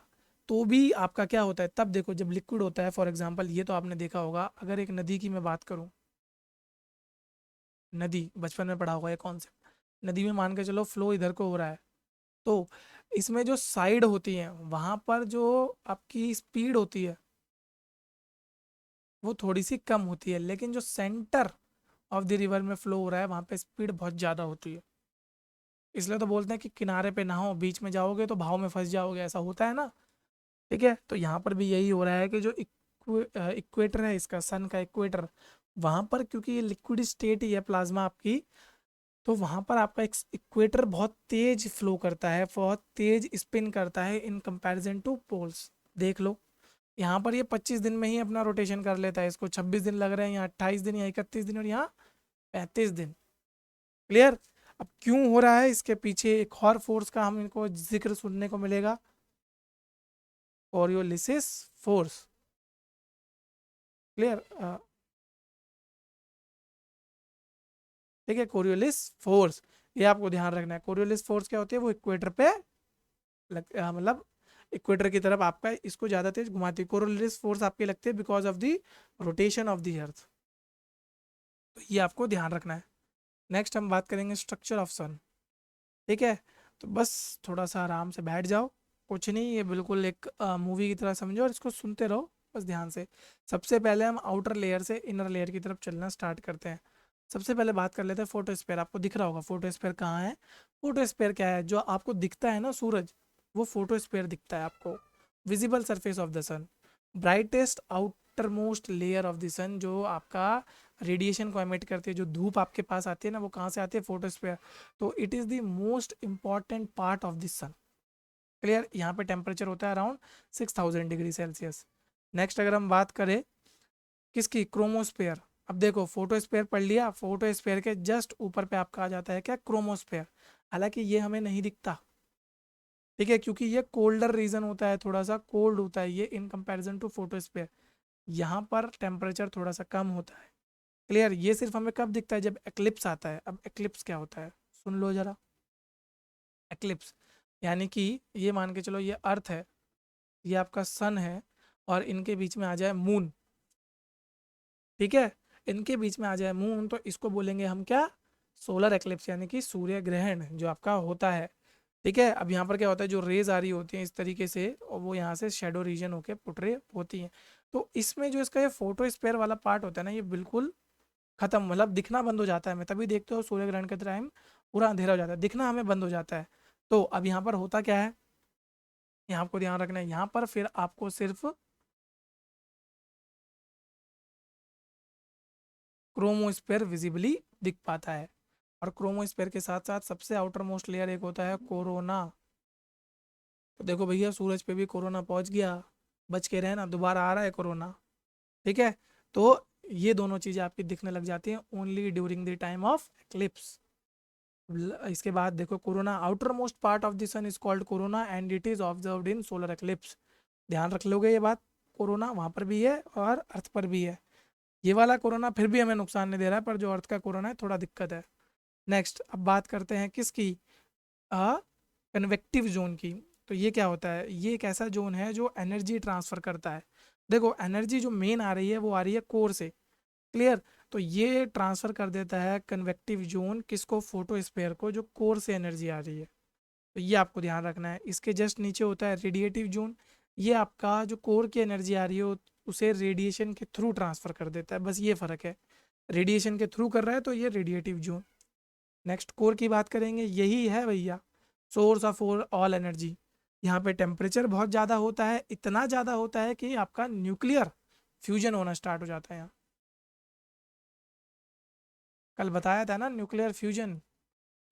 तो भी आपका क्या होता है? तब देखो, जब लिक्विड होता है, फॉर एग्जांपल ये तो आपने देखा होगा, अगर एक नदी की मैं बात करूं, नदी बचपन में पढ़ा होगा ये कॉन्सेप्ट। नदी में मान के चलो फ्लो इधर को हो रहा है, तो इसमें जो साइड होती है वहां पर जो आपकी स्पीड होती है वो थोड़ी सी कम होती है, लेकिन जो सेंटर ऑफ द रिवर में फ्लो हो रहा है वहां पे स्पीड बहुत ज़्यादा होती है। इसलिए तो बोलते हैं कि किनारे पे ना हो, बीच में जाओगे तो भाव में फंस जाओगे, ऐसा होता है ना। ठीक है, तो यहाँ पर भी यही हो रहा है कि जो इक्वेटर है इसका, सन का इक्वेटर, वहां पर क्योंकि ये लिक्विड स्टेट ही है प्लाज्मा आपकी, तो वहां पर आपका इक्वेटर बहुत तेज फ्लो करता है, बहुत तेज स्पिन करता है इन कंपैरिजन टू पोल्स। देख लो, यहाँ पर ये 25 दिन में ही अपना रोटेशन कर लेता है, इसको 26 दिन लग रहे हैं, यहाँ 28 दिन, यहाँ 31 दिन, और यहाँ 35 दिन। क्लियर? अब क्यों हो रहा है, इसके पीछे एक और फोर्स का हम इनको जिक्र सुनने को मिलेगा, कोरियोलिसिस फोर्स। क्लियर? ठीक है, कोरियोलिस फोर्स, ये आपको ध्यान रखना है। कोरियोलिस फोर्स क्या होती है? वो इक्वेटर पे मतलब इक्वेटर की तरफ आपका इसको ज्यादा तेज घुमाती है। कोरियोलिस फोर्स आपकी लगती है because of the rotation of the earth. तो ये आपको ध्यान रखना है। नेक्स्ट हम बात करेंगे स्ट्रक्चर ऑफ सन। ठीक है, तो बस थोड़ा सा आराम से बैठ जाओ, कुछ नहीं, ये बिल्कुल एक मूवी की तरह समझो और इसको सुनते रहो बस ध्यान से। सबसे पहले हम आउटर लेयर से इनर लेयर की तरफ चलना स्टार्ट करते हैं। सबसे पहले बात कर लेते हैं फोटोस्फेयर। आपको दिख रहा होगा फोटोस्फेयर कहाँ है? फोटोस्फेयर क्या है? जो आपको दिखता है ना सूरज, वो फोटोस्फेयर दिखता है आपको। Visible surface of the sun, brightest outermost layer of the sun, जो आपका रेडिएशन को एमिट करती है, जो धूप आपके पास आती है ना, वो कहाँ से आती है? फोटोस्फेयर। तो it is the most important part of the sun. Clear? यहाँ पे टेम्परेचर होता है अराउंड 6000 डिग्री सेल्सियस। नेक्स्ट अगर हम बात करें किसकी? क्रोमोस्फेयर। अब देखो, फोटोस्फेयर पढ़ लिया, फोटोस्फेयर के जस्ट ऊपर पे आपका आ जाता है क्या? क्रोमोस्फेयर। हालांकि ये हमें नहीं दिखता, ठीक है, क्योंकि ये कोल्डर रीजन होता है, थोड़ा सा कोल्ड होता है ये इन कंपैरिजन टू फोटोस्फेयर। यहाँ पर टेम्परेचर थोड़ा सा कम होता है। क्लियर? ये सिर्फ हमें कब दिखता है? जब एक्लिप्स आता है। अब एक्लिप्स क्या होता है सुन लो जरा। एक्लिप्स यानी कि ये मान के चलो ये अर्थ है, ये आपका सन है, और इनके बीच में आ जाए मून। ठीक है, इनके बीच में आ जाए मून, तो इसको बोलेंगे हम क्या? सोलर एक्लिप्स, यानी कि सूर्य ग्रहण जो आपका होता है। ठीक है, अब यहाँ पर क्या होता है? जो रेज आ रही होती हैं इस तरीके से, और वो यहाँ से शेडो रीजन होके पुटरे होती हैं। तो इसमें जो इसका ये फोटोस्फेयर वाला पार्ट होता है ना, ये बिल्कुल खत्म, मतलब दिखना बंद हो जाता है। मैं तभी देखते हो सूर्य ग्रहण के टाइम पूरा अंधेरा हो जाता है, दिखना हमें बंद हो जाता है। तो अब यहाँ पर होता क्या है, यहाँ आपको ध्यान रखना है। यहाँ पर फिर आपको सिर्फ क्रोमोस्फेयर विजिबली दिख पाता है। और क्रोमोस्फेयर के साथ साथ सबसे आउटर मोस्ट लेयर एक होता है कोरोना। तो देखो भैया, सूरज पे भी कोरोना पहुंच गया, बच के रहना, दोबारा आ रहा है कोरोना। ठीक है, तो ये दोनों चीजें आपकी दिखने लग जाती हैं only during the time of eclipse. इसके बाद देखो, corona outermost part of the sun is called corona and it is observed in solar eclipse. ध्यान रख लोगे ये बात, कोरोना वहां पर भी है और अर्थ पर भी है। ये वाला कोरोना फिर भी हमें नुकसान नहीं दे रहा है, पर जो अर्थ का कोरोना है थोड़ा दिक्कत है। नेक्स्ट अब बात करते हैं किसकी? कन्वेक्टिव जोन की। तो ये क्या होता है? ये एक ऐसा जोन है जो एनर्जी ट्रांसफर करता है। देखो एनर्जी जो मेन आ रही है वो आ रही है कोर से, क्लियर। तो ये ट्रांसफर कर देता है कन्वेक्टिव जोन किसको, फोटोस्फीयर को, जो कोर से एनर्जी आ रही है। तो ये आपको ध्यान रखना है। इसके जस्ट नीचे होता है रेडिएटिव जोन, ये आपका जो कोर की एनर्जी आ रही है उसे रेडिएशन के थ्रू ट्रांसफर कर देता है, बस ये फर्क है। रेडिएशन के थ्रू कर रहा है तो ये रेडिएटिव जोन। नेक्स्ट कोर की बात करेंगे, यही है भैया सोर्स ऑफ ऑल एनर्जी। यहाँ पे टेम्परेचर बहुत ज़्यादा होता है, इतना ज़्यादा होता है कि आपका न्यूक्लियर फ्यूजन होना स्टार्ट हो जाता है यहाँ। कल बताया था ना न्यूक्लियर फ्यूजन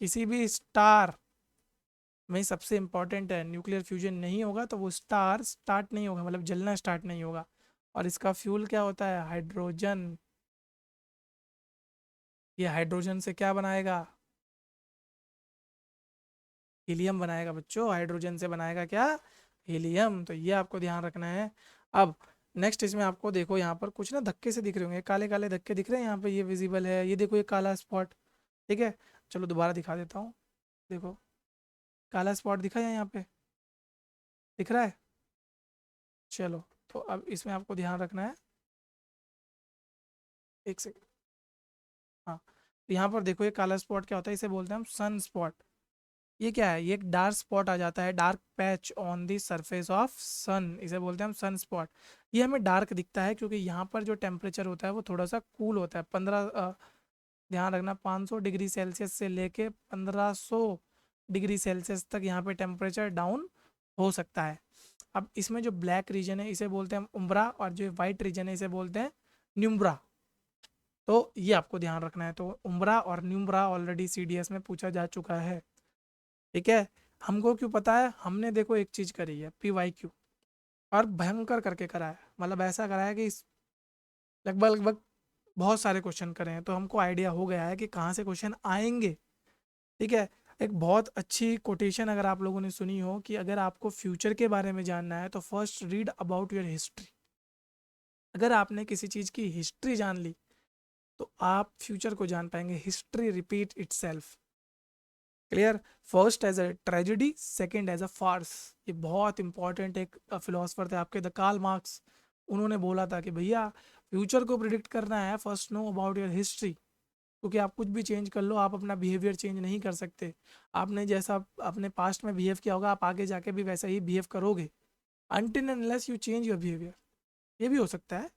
किसी भी स्टार में सबसे इंपॉर्टेंट है। न्यूक्लियर फ्यूजन नहीं होगा तो वो स्टार स्टार्ट नहीं होगा, मतलब जलना स्टार्ट नहीं होगा। और इसका फ्यूल क्या होता है, हाइड्रोजन। ये हाइड्रोजन से क्या बनाएगा, हीलियम बनाएगा बच्चों। हाइड्रोजन से बनाएगा क्या, हीलियम। तो ये आपको ध्यान रखना है। अब नेक्स्ट इसमें आपको देखो यहाँ पर कुछ ना धक्के से दिख रहे होंगे, काले काले धक्के दिख रहे हैं यहाँ पे, ये विजिबल है, ये देखो ये काला स्पॉट, ठीक है। चलो दोबारा दिखा देता हूँ, देखो काला स्पॉट दिखा है यहाँ पे, दिख रहा है। चलो तो अब इसमें आपको ध्यान रखना है, एक सेकंड। हाँ, तो यहाँ पर देखो ये काला स्पॉट क्या होता है, इसे बोलते हैं हम सन स्पॉट। ये क्या है, ये एक डार्क स्पॉट आ जाता है, dark patch on the surface of sun, इसे बोलते हैं हम सन स्पॉट। ये हमें डार्क दिखता है क्योंकि यहाँ पर जो टेम्परेचर होता है वो थोड़ा सा कूल होता है। 15 ध्यान रखना 500 डिग्री सेल्सियस से लेके 1500 डिग्री सेल्सियस तक यहाँ पे टेम्परेचर डाउन हो सकता है। अब इसमें जो ब्लैक रीजन है इसे बोलते हैं हम उम्ब्रा, और जो वाइट रीजन है इसे बोलते हैं न्यूम्ब्रा। तो ये आपको ध्यान रखना है। तो उम्ब्रा और न्यूम्ब्रा ऑलरेडी सीडीएस में पूछा जा चुका है, ठीक है। हमको क्यों पता है, हमने देखो एक चीज करी है PYQ, और भयंकर करके करा है, मतलब ऐसा करा है कि लगभग लगभग बहुत सारे क्वेश्चन करे हैं, तो हमको आइडिया हो गया है कि कहाँ से क्वेश्चन आएंगे, ठीक है। एक बहुत अच्छी कोटेशन अगर आप लोगों ने सुनी हो कि अगर आपको फ्यूचर के बारे में जानना है तो first read about your history. अगर आपने किसी चीज़ की हिस्ट्री जान ली तो आप फ्यूचर को जान पाएंगे। History repeat itself, clear. First as a tragedy, second as a farce. ये बहुत इंपॉर्टेंट एक फिलोसफर थे आपके, द कार्ल मार्क्स। उन्होंने बोला था कि भैया फ्यूचर को प्रिडिक्ट करना है, first know about your history. क्योंकि आप कुछ भी चेंज कर लो, आप अपना बिहेवियर चेंज नहीं कर सकते। आपने जैसा अपने पास्ट में बिहेव किया होगा आप आगे जाके भी वैसा ही बिहेव करोगे, until unless you change your behaviour. ये भी हो सकता है,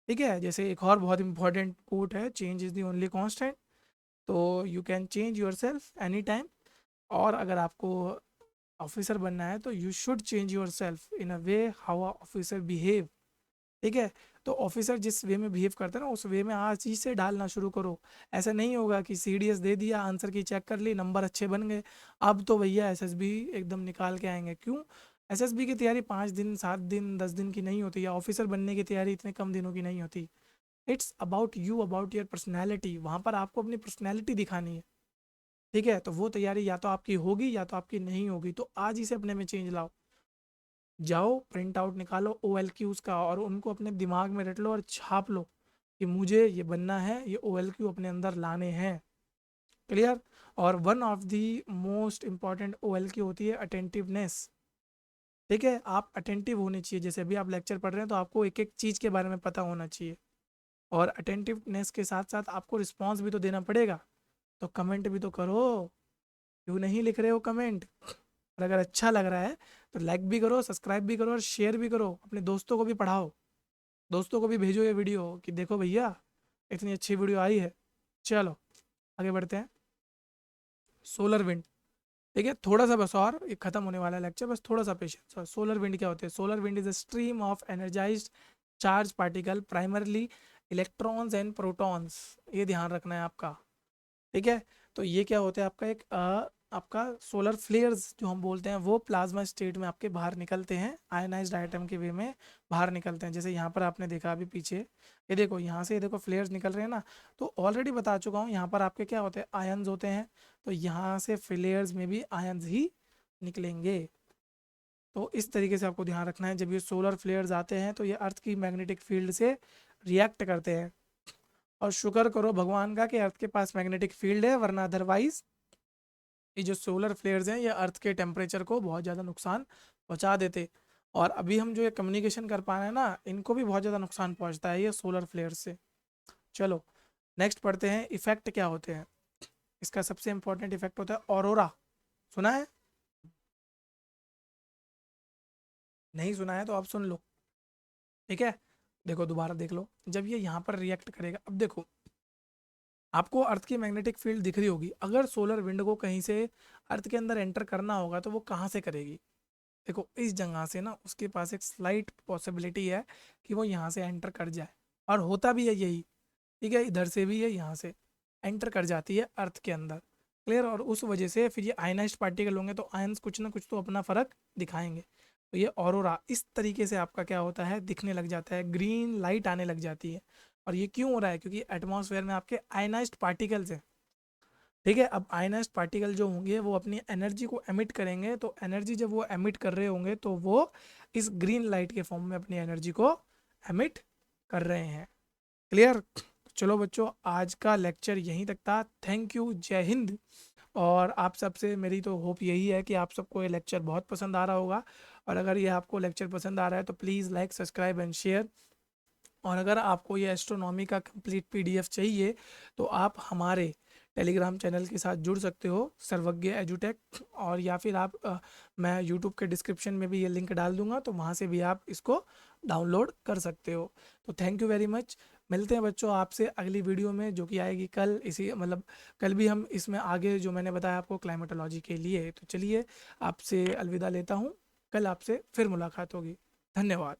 ठीक है। जैसे एक और बहुत इंपॉर्टेंट कोट है, change is the only constant. तो you can change yourself any time. और अगर आपको ऑफिसर बनना है तो you should change yourself in a way how a officer behave, ठीक है। तो ऑफिसर जिस वे में बिहेव करता है ना, उस वे में आज ही से डालना शुरू करो। ऐसा नहीं होगा कि सीडीएस दे दिया, आंसर की चेक कर ली, नंबर अच्छे बन गए, अब तो भैया एसएसबी एकदम निकाल के आएंगे। क्यों, एसएसबी की तैयारी 5 दिन 7 दिन 10 दिन की नहीं होती, या ऑफिसर बनने की तैयारी इतने कम दिनों की नहीं होती। It's about you, about your personality. वहाँ पर आपको अपनी पर्सनैलिटी दिखानी है, ठीक है। तो वो तैयारी या तो आपकी होगी या तो आपकी नहीं होगी, तो आज ही से अपने में चेंज लाओ। जाओ प्रिंट आउट निकालो OLQs का और उनको अपने दिमाग में रट लो और छाप लो कि मुझे ये बनना है, ये OLQ अपने अंदर लाने हैं, क्लियर। और one of the most important OLQ होती है अटेंटिवनेस, ठीक है। आप अटेंटिव होने चाहिए, जैसे अभी आप लेक्चर पढ़ रहे हैं तो आपको एक एक चीज़ के बारे में पता होना चाहिए। और अटेंटिवनेस के साथ साथ आपको रिस्पॉन्स भी तो देना पड़ेगा, तो कमेंट भी तो करो। क्यों नहीं लिख रहे हो कमेंट। और अगर अच्छा लग रहा है तो लाइक भी करो, सब्सक्राइब भी करो और शेयर भी करो, अपने दोस्तों को भी पढ़ाओ। दोस्तों को भी भेजो ये वीडियो कि देखो भैया इतनी अच्छी वीडियो आई है। चलो आगे बढ़ते हैं। सोलर विंड, ठीक है। थोड़ा सा बस, और ये खत्म होने वाला है लेक्चर, बस थोड़ा सा पेशेंस। सोलर विंड क्या होते हैं, solar wind is a stream of energised charge particle, primarily electrons and protons. ये ध्यान रखना है आपका, ठीक है। तो ये क्या होता है आपका एक आपका सोलर फ्लेयर्स जो हम बोलते हैं, वो प्लाज्मा स्टेट में आपके बाहर निकलते हैं, आयनाइज्ड आइटम के वे में बाहर निकलते हैं। जैसे यहाँ पर आपने देखा अभी पीछे, ये देखो यहाँ से, ये देखो फ्लेयर्स निकल रहे हैं ना। तो ऑलरेडी बता चुका हूँ, यहाँ पर आपके क्या होते हैं, आयन्स होते हैं। तो यहाँ से फ्लेयर्स में भी आयन्स ही निकलेंगे। तो इस तरीके से आपको ध्यान रखना है। जब ये सोलर फ्लेयर्स आते हैं तो ये अर्थ की मैग्नेटिक फील्ड से रिएक्ट करते हैं। और शुक्र करो भगवान का कि अर्थ के पास मैग्नेटिक फील्ड है, वरना अदरवाइज ये जो सोलर फ्लेयर्स हैं ये अर्थ के टेम्परेचर को बहुत ज़्यादा नुकसान पहुंचा देते। और अभी हम जो ये कम्युनिकेशन कर पा रहे हैं ना, इनको भी बहुत ज़्यादा नुकसान पहुंचता है ये सोलर फ्लेयर से। चलो नेक्स्ट पढ़ते हैं इफेक्ट क्या होते हैं। इसका सबसे इंपॉर्टेंट इफेक्ट होता है ऑरोरा। सुना है? नहीं सुना है तो आप सुन लो, ठीक है। देखो दोबारा देख लो, जब ये यहाँ पर रिएक्ट करेगा, अब देखो आपको अर्थ की मैग्नेटिक फील्ड दिख रही होगी, अगर सोलर विंड को कहीं से अर्थ के अंदर एंटर करना होगा तो वो कहाँ से करेगी? देखो इस जगह से ना, उसके पास एक स्लाइट पॉसिबिलिटी है कि वो यहाँ से एंटर कर जाए, और होता भी है यही, ठीक है। इधर से भी है, यहाँ से एंटर कर जाती है अर्थ के अंदर, क्लियर। और उस वजह से फिर ये आयनाइज्ड पार्टिकल होंगे तो आयंस कुछ ना कुछ तो अपना फर्क दिखाएंगे। तो ये ऑरोरा इस तरीके से आपका क्या होता है, दिखने लग जाता है, ग्रीन लाइट आने लग जाती है। और ये क्यों हो रहा है? क्योंकि एटमॉस्फेयर में आपके आयनाइज्ड पार्टिकल्स हैं, ठीक है। अब आयनाइज्ड पार्टिकल जो होंगे वो अपनी एनर्जी को एमिट करेंगे, तो एनर्जी जब वो एमिट कर रहे होंगे तो वो इस ग्रीन लाइट के फॉर्म में अपनी एनर्जी को एमिट कर रहे हैं, क्लियर। चलो बच्चों, आज का लेक्चर यहीं तक था। थैंक यू, जय हिंद। और आप सबसे मेरी तो होप यही है कि आप सबको ये लेक्चर बहुत पसंद आ रहा होगा, और अगर ये आपको लेक्चर पसंद आ रहा है तो please like, subscribe and share. और अगर आपको ये एस्ट्रोनॉमी का कंप्लीट पीडीएफ चाहिए तो आप हमारे टेलीग्राम चैनल के साथ जुड़ सकते हो, सर्वज्ञ एजुटेक। और या फिर आप मैं यूट्यूब के डिस्क्रिप्शन में भी ये लिंक डाल दूंगा, तो वहाँ से भी आप इसको डाउनलोड कर सकते हो। तो थैंक यू वेरी मच। मिलते हैं बच्चों आपसे अगली वीडियो में, जो कि आएगी कल, इसी मतलब कल भी हम इसमें आगे जो मैंने बताया आपको क्लाइमेटोलॉजी के लिए। तो चलिए आपसे अलविदा लेता हूँ, कल आपसे फिर मुलाकात होगी। धन्यवाद।